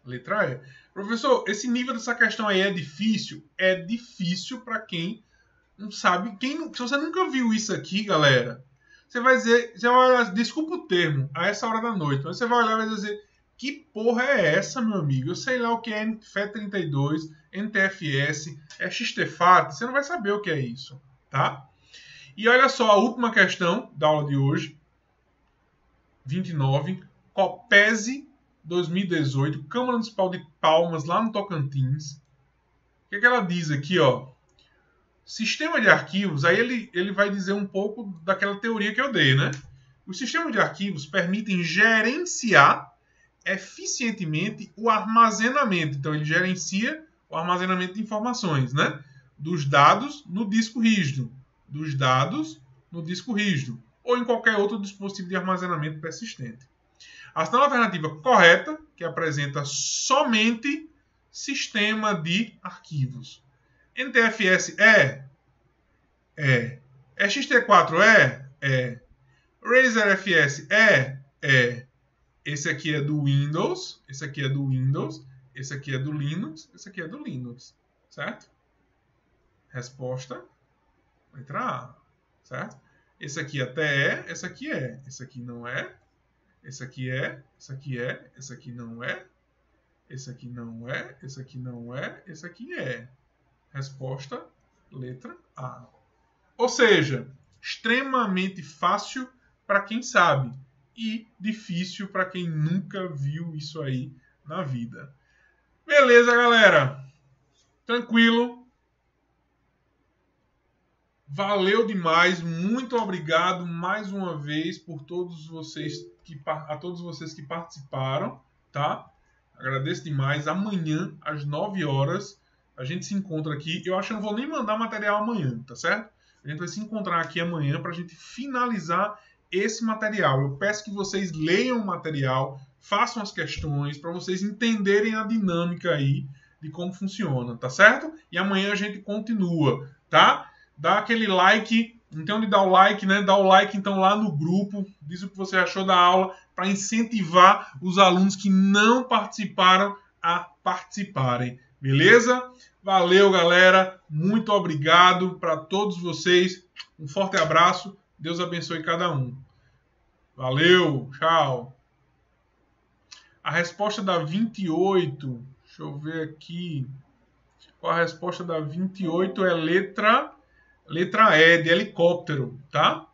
Letra E. Professor, esse nível dessa questão aí é difícil? É difícil para quem não sabe. Se você nunca viu isso aqui, galera, você vai dizer, você vai olhar, desculpa o termo, a essa hora da noite, mas você vai olhar e vai dizer, que porra é essa, meu amigo? Eu sei lá o que é FAT32, NTFS, é XTFAT, você não vai saber o que é isso, tá? E olha só a última questão da aula de hoje, 29, COPESE 2018, Câmara Municipal de Palmas, lá no Tocantins. O que é que ela diz aqui, ó? Sistema de arquivos, aí ele vai dizer um pouco daquela teoria que eu dei, né? Os sistemas de arquivos permitem gerenciar eficientemente o armazenamento. Então, ele gerencia o armazenamento de informações, né? Dos dados no disco rígido. Dos dados no disco rígido. Ou em qualquer outro dispositivo de armazenamento persistente. A ação alternativa correta, que apresenta somente sistema de arquivos. NTFS é? É. XT4 é? É. RazorFS é? É. Esse aqui é do Windows, esse aqui é do Windows, esse aqui é do Linux, esse aqui é do Linux, certo? Resposta, letra A, certo? Esse aqui até é, esse aqui é, esse aqui não é, esse aqui é, esse aqui é, esse aqui não é, esse aqui não é, esse aqui não é, esse aqui é. Resposta, letra A. Ou seja, extremamente fácil para quem sabe e difícil para quem nunca viu isso aí na vida. Beleza, galera? Tranquilo? Valeu demais, muito obrigado mais uma vez por todos vocês a todos vocês que participaram, tá? Agradeço demais. Amanhã às 9 horas a gente se encontra aqui. Eu acho que eu não vou nem mandar material amanhã, tá certo? A gente vai se encontrar aqui amanhã para a gente finalizar esse material. Eu peço que vocês leiam o material, façam as questões para vocês entenderem a dinâmica aí de como funciona, tá certo? E amanhã a gente continua, tá? Dá aquele like, não tem onde dar o like, né? Dá o like então lá no grupo, diz o que você achou da aula, para incentivar os alunos que não participaram a participarem, beleza? Valeu, galera, muito obrigado para todos vocês, um forte abraço, Deus abençoe cada um. Valeu, tchau. A resposta da 28, deixa eu ver aqui, qual a resposta da 28 é letra E, de helicóptero, tá?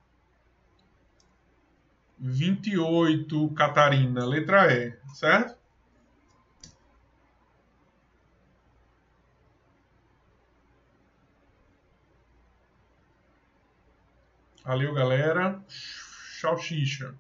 28, Catarina, letra E, certo? Valeu, galera. Tchau, xixa.